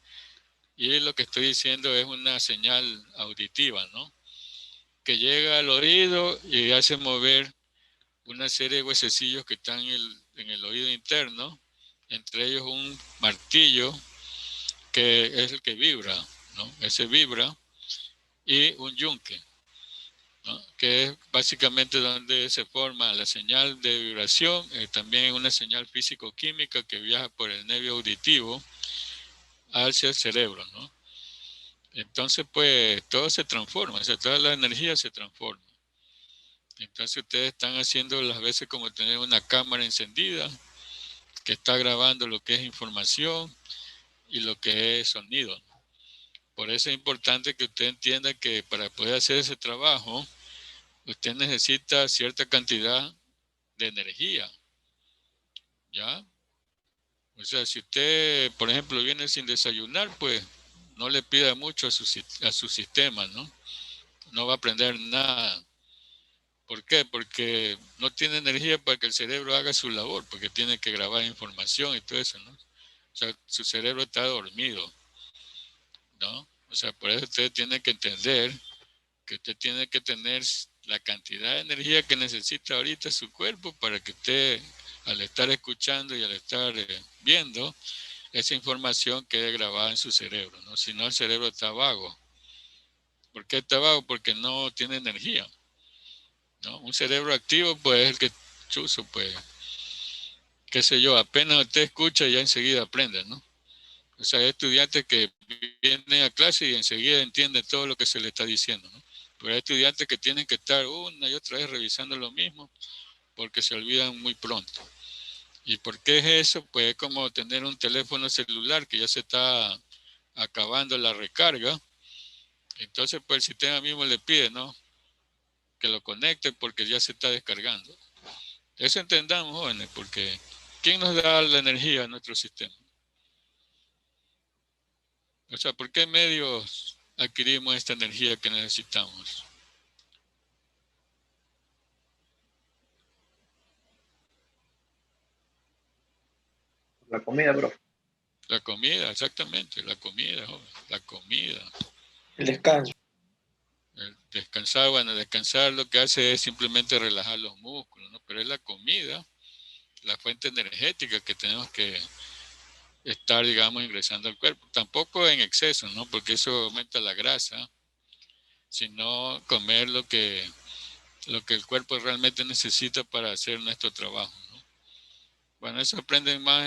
Y lo que estoy diciendo es una señal auditiva, ¿no? Que llega al oído y hace mover una serie de huesecillos que están en el oído interno, entre ellos un martillo que es el que vibra, ¿no? Ese vibra, y un yunque, ¿no? Que es básicamente donde se forma la señal de vibración, también una señal físico-química que viaja por el nervio auditivo hacia el cerebro, ¿no? Entonces, pues, todo se transforma, o sea, toda la energía se transforma. Entonces, ustedes están haciendo las veces como tener una cámara encendida que está grabando lo que es información y lo que es sonido. Por eso es importante que usted entienda que para poder hacer ese trabajo, usted necesita cierta cantidad de energía, ¿ya? O sea, si usted, por ejemplo, viene sin desayunar, pues no le pida mucho a su sistema, ¿no? No va a aprender nada. ¿Por qué? Porque no tiene energía para que el cerebro haga su labor, porque tiene que grabar información y todo eso, ¿no? O sea, su cerebro está dormido, ¿no? O sea, por eso usted tiene que entender que usted tiene que tener la cantidad de energía que necesita ahorita su cuerpo para que usted, al estar escuchando y al estar viendo, esa información quede grabada en su cerebro, ¿no? Si no, el cerebro está vago. ¿Por qué está vago? Porque no tiene energía, ¿no? Un cerebro activo, pues, es el que chuzo, pues, qué sé yo, apenas usted escucha ya enseguida aprende, ¿no? O sea, hay estudiantes que vienen a clase y enseguida entienden todo lo que se le está diciendo, ¿no? Pero hay estudiantes que tienen que estar una y otra vez revisando lo mismo porque se olvidan muy pronto. ¿Y por qué es eso? Pues es como tener un teléfono celular que ya se está acabando la recarga. Entonces, pues el sistema mismo le pide, ¿no? Que lo conecte porque ya se está descargando. Eso entendamos, jóvenes, porque ¿quién nos da la energía a nuestro sistema? O sea, ¿por qué medios adquirimos esta energía que necesitamos? La comida, bro. La comida, exactamente, la comida, joven, la comida. El descanso. El descansar, bueno, descansar lo que hace es simplemente relajar los músculos, ¿no? Pero es la comida, la fuente energética que tenemos que estar, digamos, ingresando al cuerpo. Tampoco en exceso, ¿no? Porque eso aumenta la grasa, sino comer lo que el cuerpo realmente necesita para hacer nuestro trabajo, ¿no? Bueno, eso aprenden más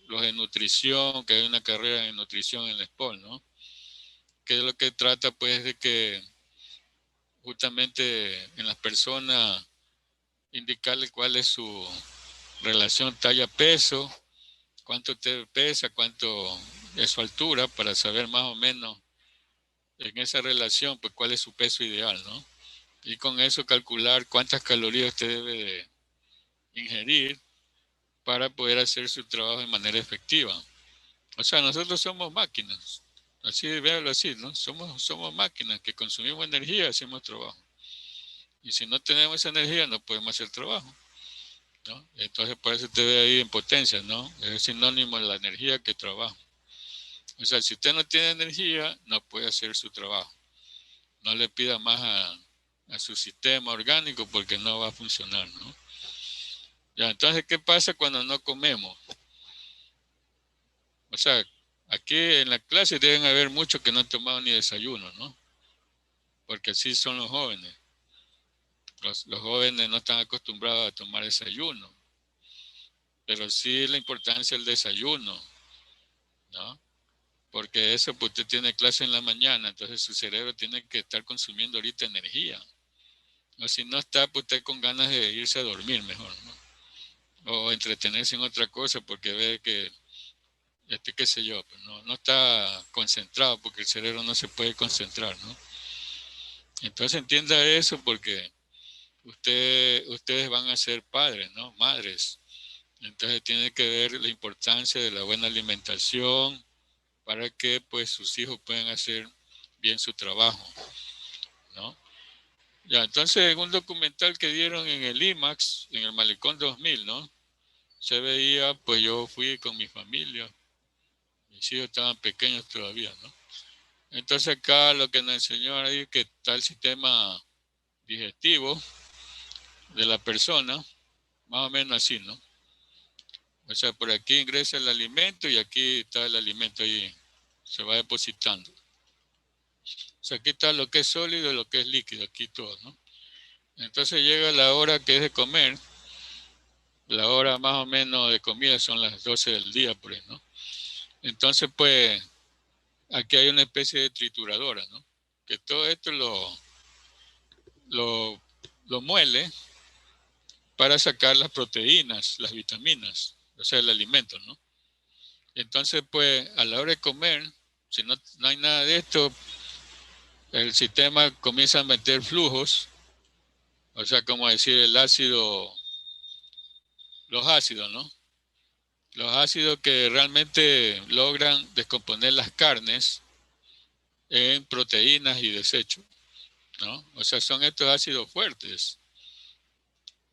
los de nutrición, que hay una carrera en nutrición en la SPOL, ¿no? Que es lo que trata, pues, de que justamente en las personas indicarle cuál es su relación talla-peso, cuánto usted pesa, cuánto es su altura, para saber más o menos en esa relación, pues cuál es su peso ideal, ¿no? Y con eso calcular cuántas calorías usted debe de ingerir para poder hacer su trabajo de manera efectiva. O sea, nosotros somos máquinas, así véalo así, ¿no? Somos máquinas que consumimos energía y hacemos trabajo. Y si no tenemos esa energía, no podemos hacer trabajo, ¿no? Entonces, por eso usted ve ahí en potencia, ¿no? Es sinónimo de la energía que trabaja. O sea, si usted no tiene energía, no puede hacer su trabajo. No le pida más a su sistema orgánico porque no va a funcionar, ¿no? Ya, entonces, ¿qué pasa cuando no comemos? O sea, aquí en la clase deben haber muchos que no han tomado ni desayuno, ¿no? Porque así son los jóvenes. Los jóvenes no están acostumbrados a tomar desayuno, pero sí la importancia del desayuno, ¿no? Porque eso, pues usted tiene clase en la mañana, entonces su cerebro tiene que estar consumiendo ahorita energía. O si no está, pues usted con ganas de irse a dormir mejor, ¿no? O entretenerse en otra cosa porque ve que, qué sé yo, pues no está concentrado porque el cerebro no se puede concentrar, ¿no? Entonces entienda eso porque ustedes van a ser padres, ¿no? Madres. Entonces tiene que ver la importancia de la buena alimentación para que pues sus hijos puedan hacer bien su trabajo, ¿no? Ya, entonces en un documental que dieron en el IMAX, en el Malecón 2000, ¿no? Se veía, pues yo fui con mi familia, mis hijos estaban pequeños todavía, ¿no? Entonces acá lo que nos enseñó ahí es que está el sistema digestivo de la persona, más o menos así, ¿no? O sea, por aquí ingresa el alimento y aquí está el alimento ahí, se va depositando. O sea, aquí está lo que es sólido y lo que es líquido, aquí todo, ¿no? Entonces llega la hora que es de comer, la hora más o menos de comida son las 12 del día, por ahí, ¿no? Entonces, pues, aquí hay una especie de trituradora, ¿no? Que todo esto lo, lo muele para sacar las proteínas, las vitaminas, o sea, el alimento, ¿no? Entonces, pues, a la hora de comer, si no hay nada de esto, el sistema comienza a meter flujos, o sea, como decir el ácido, los ácidos, ¿no? Los ácidos que realmente logran descomponer las carnes en proteínas y desechos, ¿no? O sea, son estos ácidos fuertes.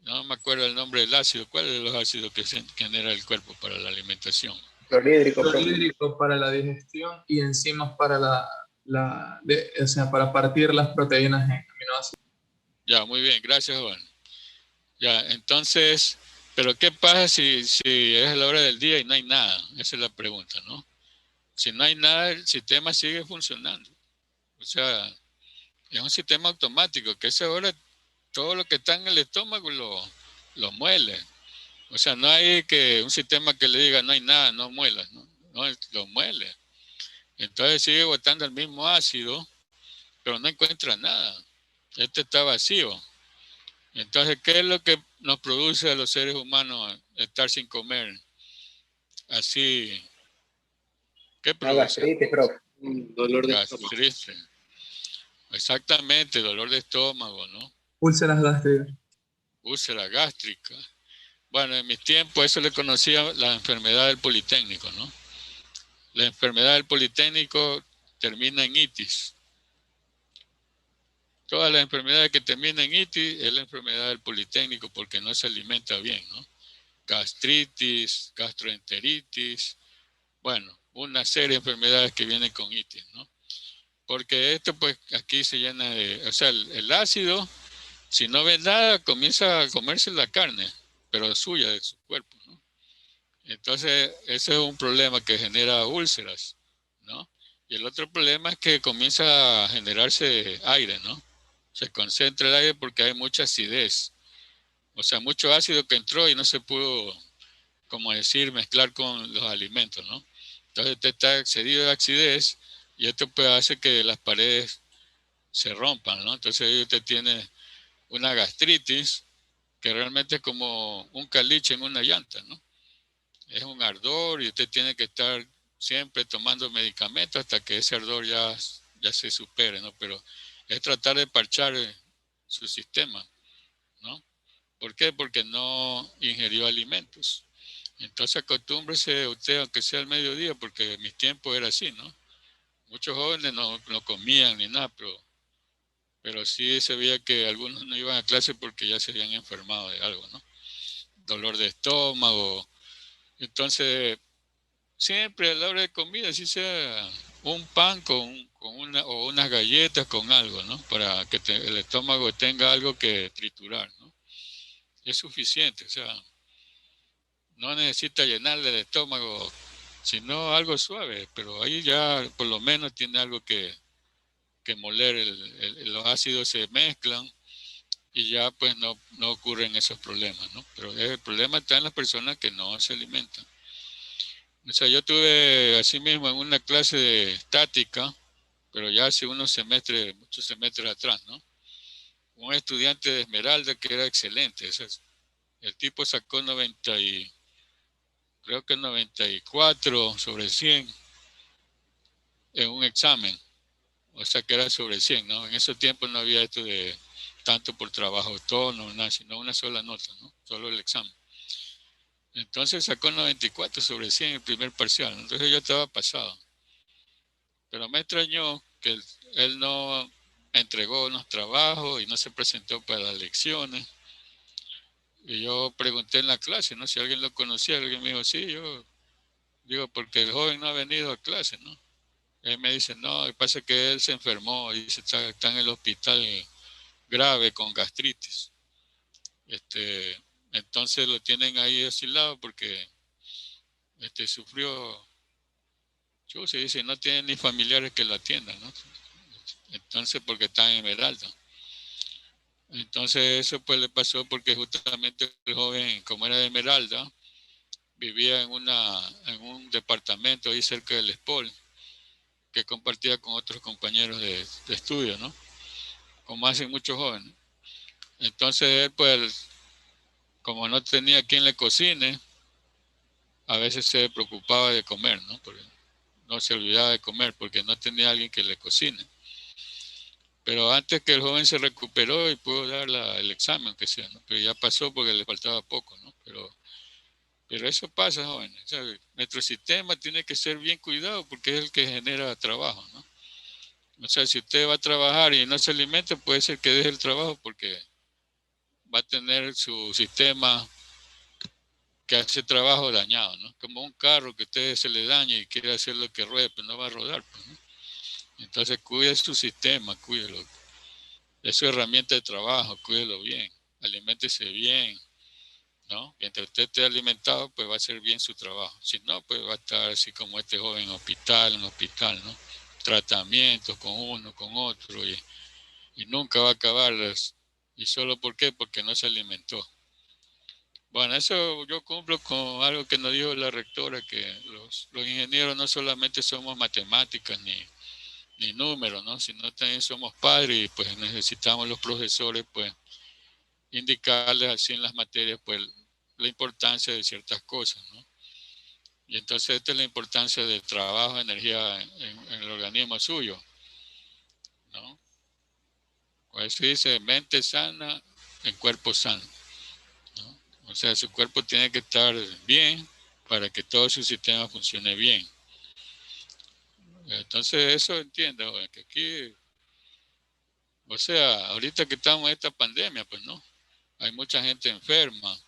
No me acuerdo el nombre del ácido. ¿Cuál es los ácidos que genera el cuerpo para la alimentación? Clorhídrico, profe. clorhídrico para la digestión y enzimas para o sea, para partir las proteínas en aminoácidos. Ya, muy bien, gracias, Juan. Ya, entonces, pero ¿qué pasa si es la hora del día y no hay nada? Esa es la pregunta, ¿no? Si no hay nada, el sistema sigue funcionando. O sea, es un sistema automático, que a esa hora todo lo que está en el estómago lo muele. O sea, no hay que un sistema que le diga no hay nada, no muelas, ¿no? No, lo muele. Entonces sigue botando el mismo ácido, pero no encuentra nada. Este está vacío. Entonces, ¿qué es lo que nos produce a los seres humanos estar sin comer? Así, ¿qué Una produce? gastritis, profe. Dolor de estómago. Gastritis. Exactamente, dolor de estómago, ¿no? Úlceras gástricas. Úlcera gástrica. Bueno, en mis tiempos eso le conocía la enfermedad del Politécnico, ¿no? La enfermedad del Politécnico termina en itis. Todas las enfermedades que terminan en itis es la enfermedad del Politécnico porque no se alimenta bien, ¿no? Gastritis, gastroenteritis, bueno, una serie de enfermedades que vienen con itis, ¿no? Porque esto pues aquí se llena de, o sea, el ácido, si no ve nada, comienza a comerse la carne, pero suya, de su cuerpo, ¿no? Entonces, ese es un problema que genera úlceras, ¿no? Y el otro problema es que comienza a generarse aire, ¿no? Se concentra el aire porque hay mucha acidez. O sea, mucho ácido que entró y no se pudo, como decir, mezclar con los alimentos, ¿no? Entonces, usted está excedido de acidez y esto pues hace que las paredes se rompan, ¿no? Entonces, ahí usted tiene una gastritis que realmente es como un caliche en una llanta, ¿no? Es un ardor y usted tiene que estar siempre tomando medicamentos hasta que ese ardor ya se supere, ¿no? Pero es tratar de parchar su sistema, ¿no? ¿Por qué? Porque no ingirió alimentos. Entonces acostúmbrese usted, aunque sea al mediodía, porque en mis tiempos era así, ¿no? Muchos jóvenes no comían ni nada, pero sí se veía que algunos no iban a clase porque ya se habían enfermado de algo, ¿no? Dolor de estómago. Entonces, siempre a la hora de comida, si sea un pan o unas galletas con algo, ¿no? Para que el estómago tenga algo que triturar, ¿no? Es suficiente, o sea, no necesita llenarle el estómago, sino algo suave, pero ahí ya por lo menos tiene algo que moler, los ácidos se mezclan y ya pues no ocurren esos problemas, ¿no? Pero el problema está en las personas que no se alimentan. O sea, yo tuve así mismo en una clase de estática, pero ya hace unos semestres, muchos semestres atrás, ¿no? Un estudiante de Esmeralda que era excelente. El tipo sacó creo que 94 sobre 100 en un examen. O sea, que era sobre 100, ¿no? En esos tiempos no había esto de tanto por trabajo autónomo, nada, sino una sola nota, ¿no? Solo el examen. Entonces sacó 94 sobre 100 en el primer parcial. Entonces yo estaba pasado. Pero me extrañó que él no entregó unos trabajos y no se presentó para las lecciones. Y yo pregunté en la clase, ¿no? Si alguien lo conocía, alguien me dijo, sí, yo digo, porque el joven no ha venido a clase, ¿no? Él me dice, no, lo que pasa es que él se enfermó y está en el hospital grave con gastritis. Entonces lo tienen ahí asilado porque sufrió, yo se dice, no tiene ni familiares que lo atiendan, ¿no? Entonces, porque está en Esmeralda. Entonces eso pues le pasó porque justamente el joven, como era de Esmeralda, vivía en un departamento ahí cerca del Espol, que compartía con otros compañeros de estudio, ¿no? Como hacen muchos jóvenes. Entonces él pues, como no tenía quien le cocine, a veces se preocupaba de comer, ¿no? Porque no se olvidaba de comer porque no tenía alguien que le cocine. Pero antes que el joven se recuperó y pudo dar el examen, aunque sea, ¿no? Pero ya pasó porque le faltaba poco, ¿no? Pero eso pasa, jóvenes. O sea, nuestro sistema tiene que ser bien cuidado porque es el que genera trabajo, ¿no? O sea, si usted va a trabajar y no se alimenta, puede ser que deje el trabajo porque va a tener su sistema que hace trabajo dañado, ¿no? Como un carro que a usted se le daña y quiere hacer lo que ruede, pues no va a rodar, pues, ¿no? Entonces cuide su sistema, cuídelo. Es su herramienta de trabajo, cuídelo bien, aliméntese bien, ¿no? Mientras usted esté alimentado, pues va a hacer bien su trabajo. Si no, pues va a estar así como este joven en hospital, ¿no? Tratamientos con uno, con otro, y nunca va a acabarlas. ¿Y solo por qué? Porque no se alimentó. Bueno, eso yo cumplo con algo que nos dijo la rectora, que los ingenieros no solamente somos matemáticas ni números, ¿no? Sino también somos padres y pues necesitamos los profesores, pues, indicarles así en las materias, pues, la importancia de ciertas cosas, ¿no? Y entonces esta es la importancia del trabajo de energía en el organismo suyo, ¿no? Pues se dice mente sana en cuerpo sano, ¿no? O sea, su cuerpo tiene que estar bien para que todo su sistema funcione bien. Entonces eso entiendo, que aquí, o sea, ahorita que estamos en esta pandemia, pues no, hay mucha gente enferma,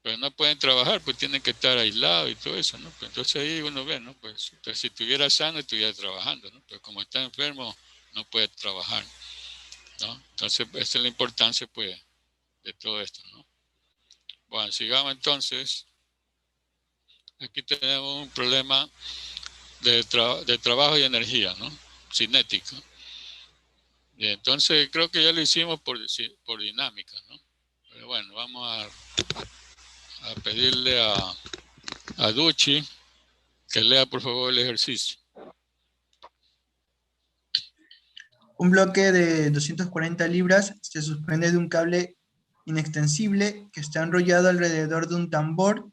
pero no pueden trabajar, pues tienen que estar aislados y todo eso, ¿no? Pues entonces ahí uno ve, ¿no? Pues si estuviera sano, estuviera trabajando, ¿no? Pero como está enfermo, no puede trabajar, ¿no? Entonces esa es la importancia, pues, de todo esto, ¿no? Bueno, sigamos entonces. Aquí tenemos un problema de trabajo y energía, ¿no? Cinética. Y entonces creo que ya lo hicimos por dinámica, ¿no? Pero bueno, vamos a pedirle a Ducci que lea por favor el ejercicio. Un bloque de 240 libras se suspende de un cable inextensible que está enrollado alrededor de un tambor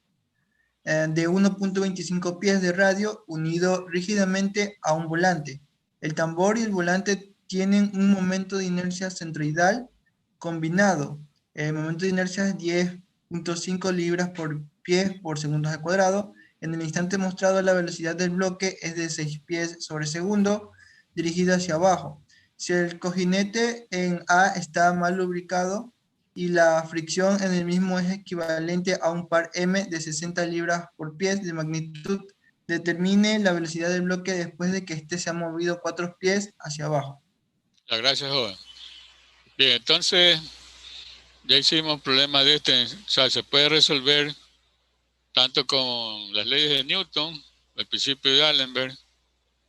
de 1.25 pies de radio unido rígidamente a un volante. El tambor y el volante tienen un momento de inercia centroidal combinado. El momento de inercia es 10.5 libras por pie por segundos al cuadrado. En el instante mostrado, la velocidad del bloque es de 6 pies sobre segundo, dirigida hacia abajo. Si el cojinete en A está mal lubricado y la fricción en el mismo es equivalente a un par M de 60 libras por pie de magnitud, determine la velocidad del bloque después de que éste se ha movido 4 pies hacia abajo. Gracias, joven. Bien, entonces ya hicimos un problema de este, o sea, se puede resolver tanto con las leyes de Newton, el principio de Allenberg,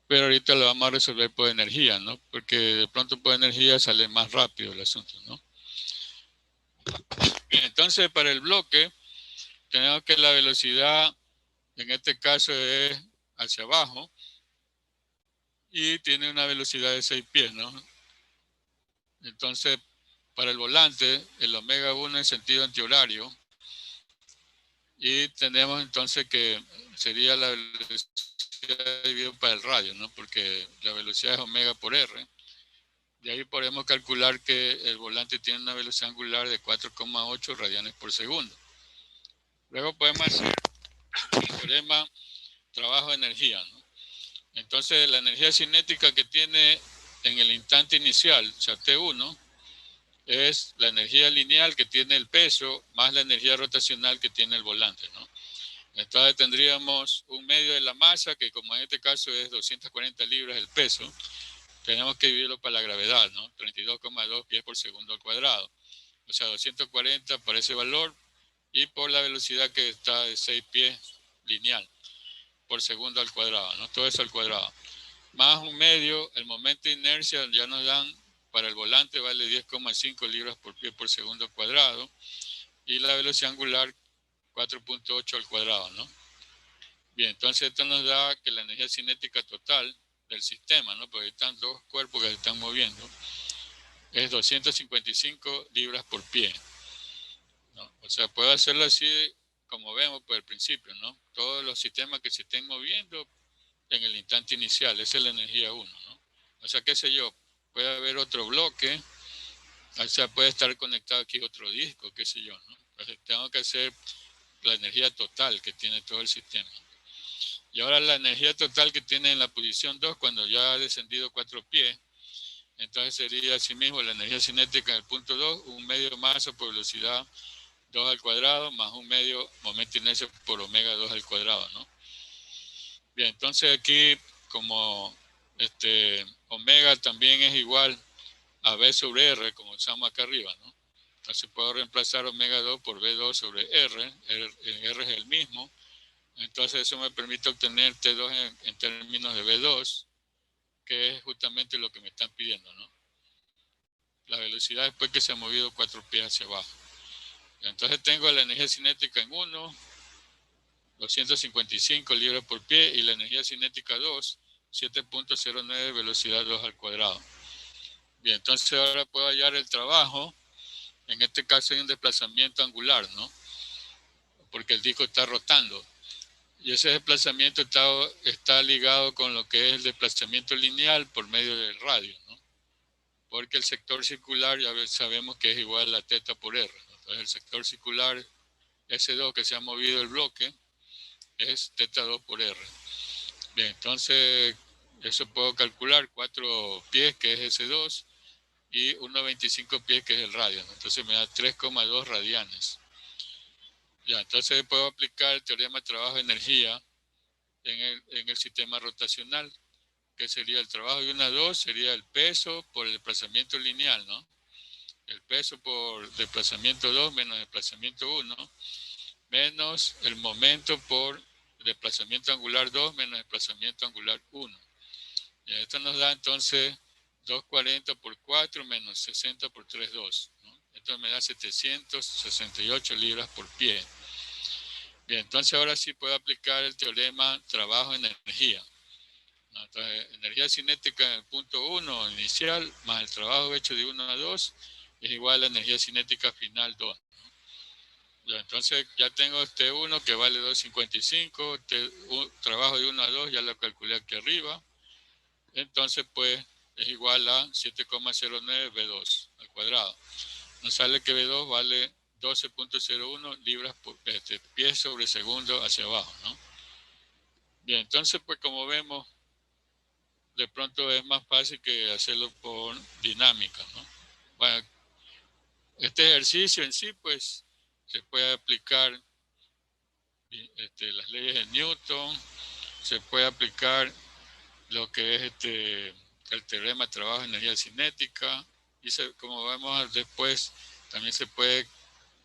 pero ahorita lo vamos a resolver por energía, ¿no? Porque de pronto por energía sale más rápido el asunto, ¿no? Bien, entonces para el bloque tenemos que la velocidad en este caso es hacia abajo y tiene una velocidad de 6 pies, ¿no? Entonces para el volante el omega 1 en sentido antihorario y tenemos entonces que sería la velocidad dividido para el radio, ¿no? Porque la velocidad es omega por R. De ahí podemos calcular que el volante tiene una velocidad angular de 4,8 radianes por segundo. Luego podemos hacer el teorema trabajo-energía, ¿no? Entonces la energía cinética que tiene en el instante inicial, o sea, T1, es la energía lineal que tiene el peso más la energía rotacional que tiene el volante, ¿no? Entonces tendríamos un medio de la masa, que como en este caso es 240 libras el peso, tenemos que dividirlo para la gravedad, ¿no? 32,2 pies por segundo al cuadrado. O sea, 240 por ese valor y por la velocidad que está de 6 pies lineal por segundo al cuadrado, ¿no? Todo eso al cuadrado. Más un medio, el momento de inercia ya nos dan, para el volante vale 10,5 libras por pie por segundo al cuadrado y la velocidad angular 4.8 al cuadrado, ¿no? Bien, entonces esto nos da que la energía cinética total del sistema, ¿no? Porque están dos cuerpos que se están moviendo, es 255 libras por pie, ¿no? O sea, puedo hacerlo así como vemos por el principio, ¿no? Todos los sistemas que se estén moviendo en el instante inicial, esa es la energía 1, ¿no? O sea, qué sé yo, puede haber otro bloque, o sea, puede estar conectado aquí otro disco, qué sé yo, ¿no? Entonces tengo que hacer la energía total que tiene todo el sistema. Y ahora la energía total que tiene en la posición 2, cuando ya ha descendido 4 pies, entonces sería así mismo la energía cinética en el punto 2, un medio masa por velocidad 2 al cuadrado más un medio momento inercia por omega 2 al cuadrado, ¿no? Bien, entonces aquí como omega también es igual a B sobre R, como usamos acá arriba, ¿no? Entonces puedo reemplazar omega 2 por B2 sobre R, R es el mismo, entonces eso me permite obtener T2 en términos de B2, que es justamente lo que me están pidiendo, ¿no? La velocidad después que se ha movido 4 pies hacia abajo. Entonces tengo la energía cinética en 1, 255 libras por pie, y la energía cinética 2, 7.09 velocidad 2 al cuadrado. Bien, entonces ahora puedo hallar el trabajo. En este caso hay un desplazamiento angular, ¿no? Porque el disco está rotando. Y ese desplazamiento está ligado con lo que es el desplazamiento lineal por medio del radio, ¿no? Porque el sector circular ya sabemos que es igual a θ por R, ¿no? Entonces el sector circular S2 que se ha movido el bloque es θ2 por R. Bien, entonces eso puedo calcular 4 pies que es S2 y 1,25 pies que es el radio, ¿no? Entonces me da 3,2 radianes. Ya, entonces puedo aplicar el teorema de trabajo de energía en el sistema rotacional, que sería el trabajo de 1 a 2, sería el peso por el desplazamiento lineal, ¿no? El peso por desplazamiento 2 menos desplazamiento 1, menos el momento por desplazamiento angular 2 menos desplazamiento angular 1. Y esto nos da entonces 240 por 4 menos 60 por 3, 2, ¿no? Esto me da 768 libras por pie. Bien, entonces ahora sí puedo aplicar el teorema trabajo en energía, ¿no? Entonces, energía cinética en el punto 1 inicial más el trabajo hecho de 1 a 2 es igual a energía cinética final 2. Ya, entonces ya tengo T1 que vale 2,55, trabajo de 1 a 2 ya lo calculé aquí arriba. Entonces pues es igual a 7,09 V2 al cuadrado. Nos sale que V2 vale 12.01 libras por pies sobre segundo hacia abajo, ¿no? Bien, entonces pues como vemos, de pronto es más fácil que hacerlo por dinámica, ¿no? Bueno, este ejercicio en sí pues se puede aplicar las leyes de Newton, se puede aplicar lo que es el teorema de trabajo de energía cinética, y como vemos después, también se puede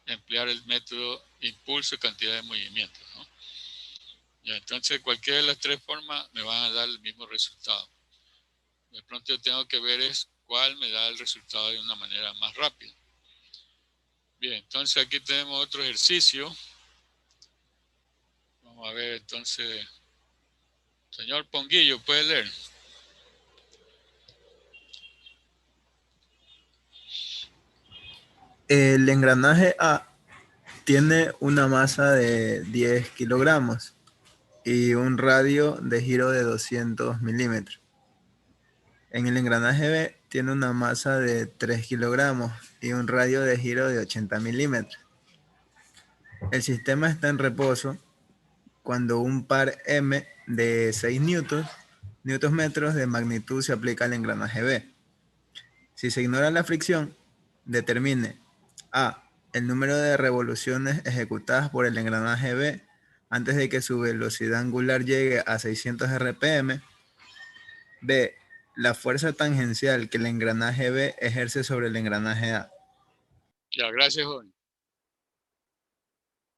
emplear el método impulso y cantidad de movimiento, ¿no? Ya, entonces cualquiera de las tres formas me van a dar el mismo resultado. De pronto yo tengo que ver es cuál me da el resultado de una manera más rápida. Bien, entonces aquí tenemos otro ejercicio. Vamos a ver entonces. Señor Ponguillo, ¿puede leer? El engranaje A tiene una masa de 10 kilogramos y un radio de giro de 200 milímetros. En el engranaje B tiene una masa de 3 kilogramos y un radio de giro de 80 milímetros. El sistema está en reposo cuando un par M de 6 newtons metros de magnitud se aplica al engranaje B. Si se ignora la fricción, determine A, el número de revoluciones ejecutadas por el engranaje B antes de que su velocidad angular llegue a 600 RPM. B, la fuerza tangencial que el engranaje B ejerce sobre el engranaje A. Ya, gracias, joven.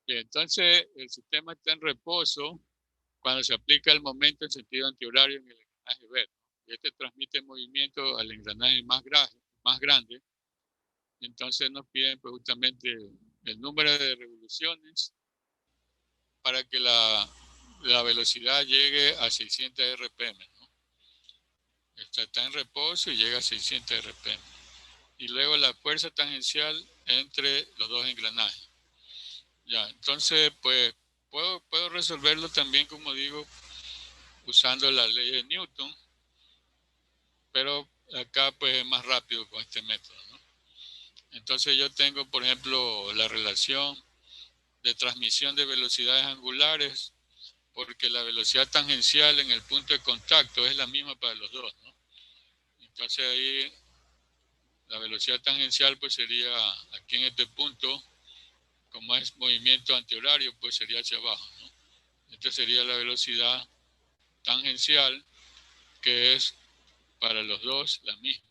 Bien, entonces el sistema está en reposo cuando se aplica el momento en sentido antihorario en el engranaje B, ¿no? Y este transmite movimiento al engranaje más grande. Entonces nos piden pues, justamente el número de revoluciones para que la velocidad llegue a 600 RPM, ¿no? Está en reposo y llega a 600 RPM. Y luego la fuerza tangencial entre los dos engranajes. Ya, entonces pues puedo resolverlo también, como digo, usando la ley de Newton, pero acá pues es más rápido con este método, ¿no? Entonces yo tengo, por ejemplo, la relación de transmisión de velocidades angulares, porque la velocidad tangencial en el punto de contacto es la misma para los dos, ¿no? Entonces ahí la velocidad tangencial pues sería aquí en este punto como es movimiento antihorario, pues sería hacia abajo, ¿no? Esta sería la velocidad tangencial, que es para los dos la misma.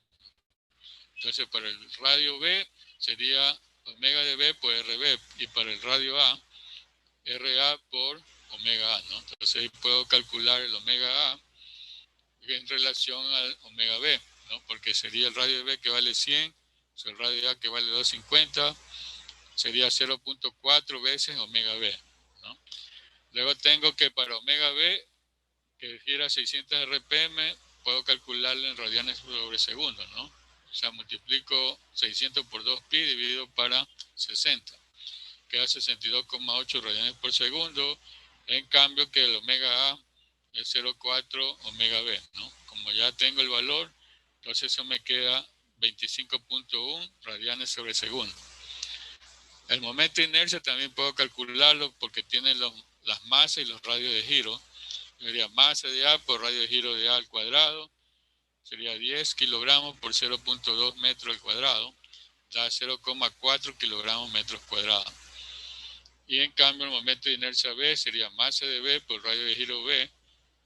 Entonces, para el radio B sería omega de B por RB, y para el radio A, RA por omega A, ¿no? Entonces ahí puedo calcular el omega A en relación al omega B, ¿no? Porque sería el radio de B que vale 100, el radio A que vale 250, sería 0.4 veces omega B, ¿no? Luego tengo que para omega B, que gira 600 RPM, puedo calcularlo en radianes sobre segundo, ¿no? O sea, multiplico 600 por 2pi dividido para 60. Queda 62,8 radianes por segundo. En cambio que el omega A es 0,4 omega B, ¿no? Como ya tengo el valor, entonces eso me queda 25,1 radianes sobre segundo. El momento de inercia también puedo calcularlo porque tiene las masas y los radios de giro. Sería masa de A por radio de giro de A al cuadrado. Sería 10 kilogramos por 0.2 metros al cuadrado. Da 0,4 kilogramos metros cuadrados. Y en cambio el momento de inercia B sería masa de B por radio de giro B.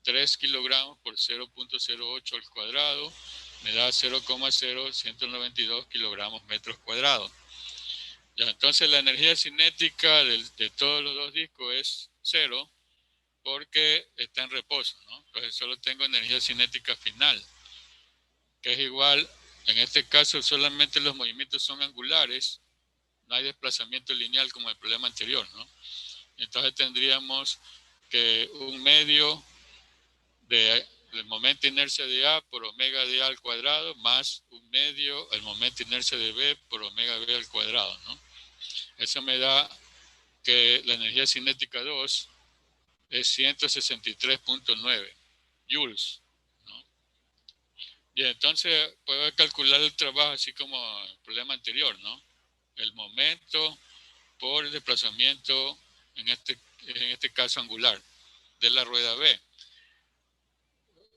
3 kilogramos por 0.08 al cuadrado. Me da 0,0192 kilogramos metros cuadrados. Ya, entonces la energía cinética de todos los dos discos es 0 porque está en reposo, ¿no? Entonces solo tengo energía cinética final, que es igual, en este caso solamente los movimientos son angulares, no hay desplazamiento lineal como el problema anterior, ¿no? Entonces tendríamos que un medio del momento de inercia de A por omega de A al cuadrado más un medio el momento de inercia de B por omega B al cuadrado, ¿no? Eso me da que la energía cinética 2 es 163.9 joules, ¿no? Y entonces puedo calcular el trabajo así como el problema anterior, ¿no? El momento por el desplazamiento, en este caso angular, de la rueda B.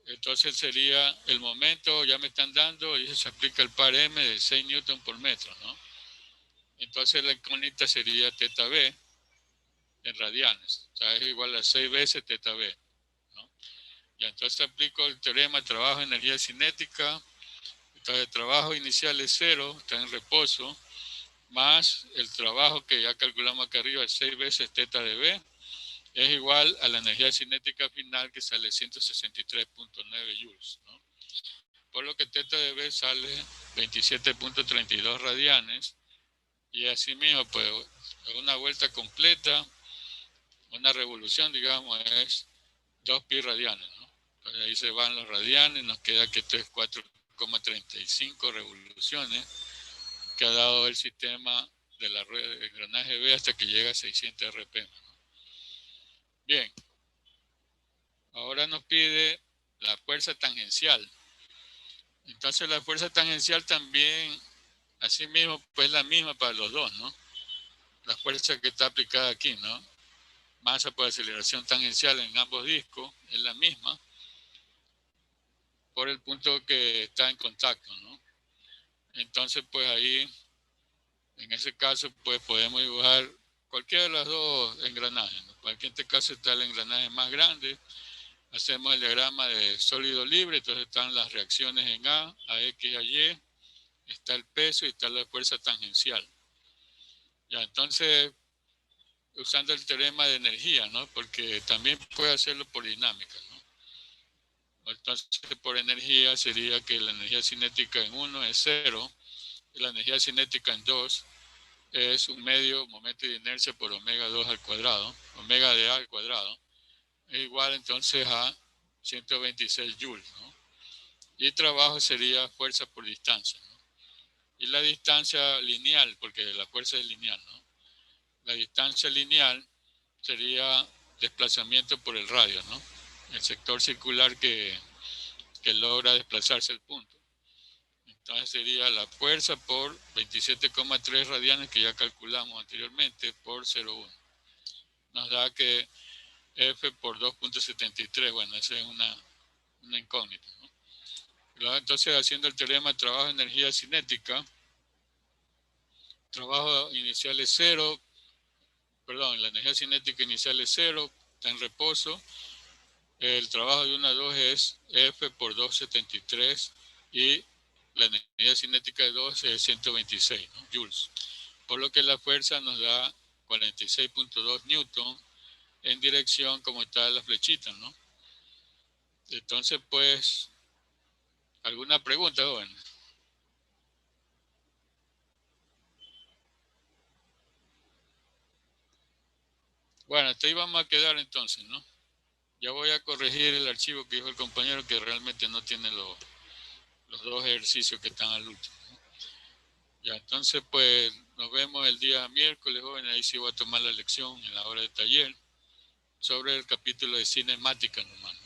Entonces sería el momento, ya me están dando, y se aplica el par M de 6 newton por metro, ¿no? Entonces la incógnita sería teta B en radianes, o sea, es igual a 6 veces teta B, ¿no? Y entonces aplico el teorema de trabajo de energía cinética. Entonces el trabajo inicial es 0, está en reposo, más el trabajo que ya calculamos acá arriba, 6 veces teta de B, es igual a la energía cinética final que sale 163.9 joules, ¿no? Por lo que teta de B sale 27.32 radianes, y así mismo, pues, una vuelta completa, una revolución, digamos, es 2pi radianes, ¿no? Entonces ahí se van los radianes, nos queda que esto es 4,35 revoluciones que ha dado el sistema de la rueda de engranaje B hasta que llega a 600 RPM, ¿no? Bien, ahora nos pide la fuerza tangencial. Entonces la fuerza tangencial también, así mismo, pues la misma para los dos, ¿no? La fuerza que está aplicada aquí, ¿no? Masa por aceleración tangencial en ambos discos es la misma por el punto que está en contacto, ¿no? Entonces, pues ahí, en ese caso, pues podemos dibujar cualquiera de los dos engranajes, ¿no? Aquí en este caso está el engranaje más grande. Hacemos el diagrama de sólido libre, entonces están las reacciones en A, X, Y, está el peso y está la fuerza tangencial. Ya, entonces, usando el teorema de energía, ¿no? Porque también puede hacerlo por dinámica, ¿no? Entonces, por energía sería que la energía cinética en 1 es 0, y la energía cinética en 2 es un medio momento de inercia por omega 2 al cuadrado, omega de A al cuadrado, es igual entonces a 126 joules, ¿no? Y trabajo sería fuerza por distancia, ¿no? Y la distancia lineal, porque la fuerza es lineal, ¿no? La distancia lineal sería desplazamiento por el radio, ¿no? El sector circular que logra desplazarse el punto. Entonces sería la fuerza por 27,3 radianes que ya calculamos anteriormente por 0,1. Nos da que F por 2.73, bueno, esa es una incógnita, ¿no? Luego, entonces, haciendo el teorema de trabajo de energía cinética, trabajo inicial es 0, perdón, la energía cinética inicial es 0, está en reposo. El trabajo de una 2 es F por 273 y la energía cinética de 2 es 126, ¿no? Joules. Por lo que la fuerza nos da 46.2 newton en dirección como está la flechita, ¿no? Entonces, pues, ¿alguna pregunta, jóvenes? Bueno, hasta ahí vamos a quedar entonces, ¿no? Ya voy a corregir el archivo que dijo el compañero que realmente no tiene los dos ejercicios que están al último, ¿no? Ya, entonces, pues, nos vemos el día miércoles, jóvenes. Ahí sí voy a tomar la lección en la hora de taller sobre el capítulo de cinemática nomás.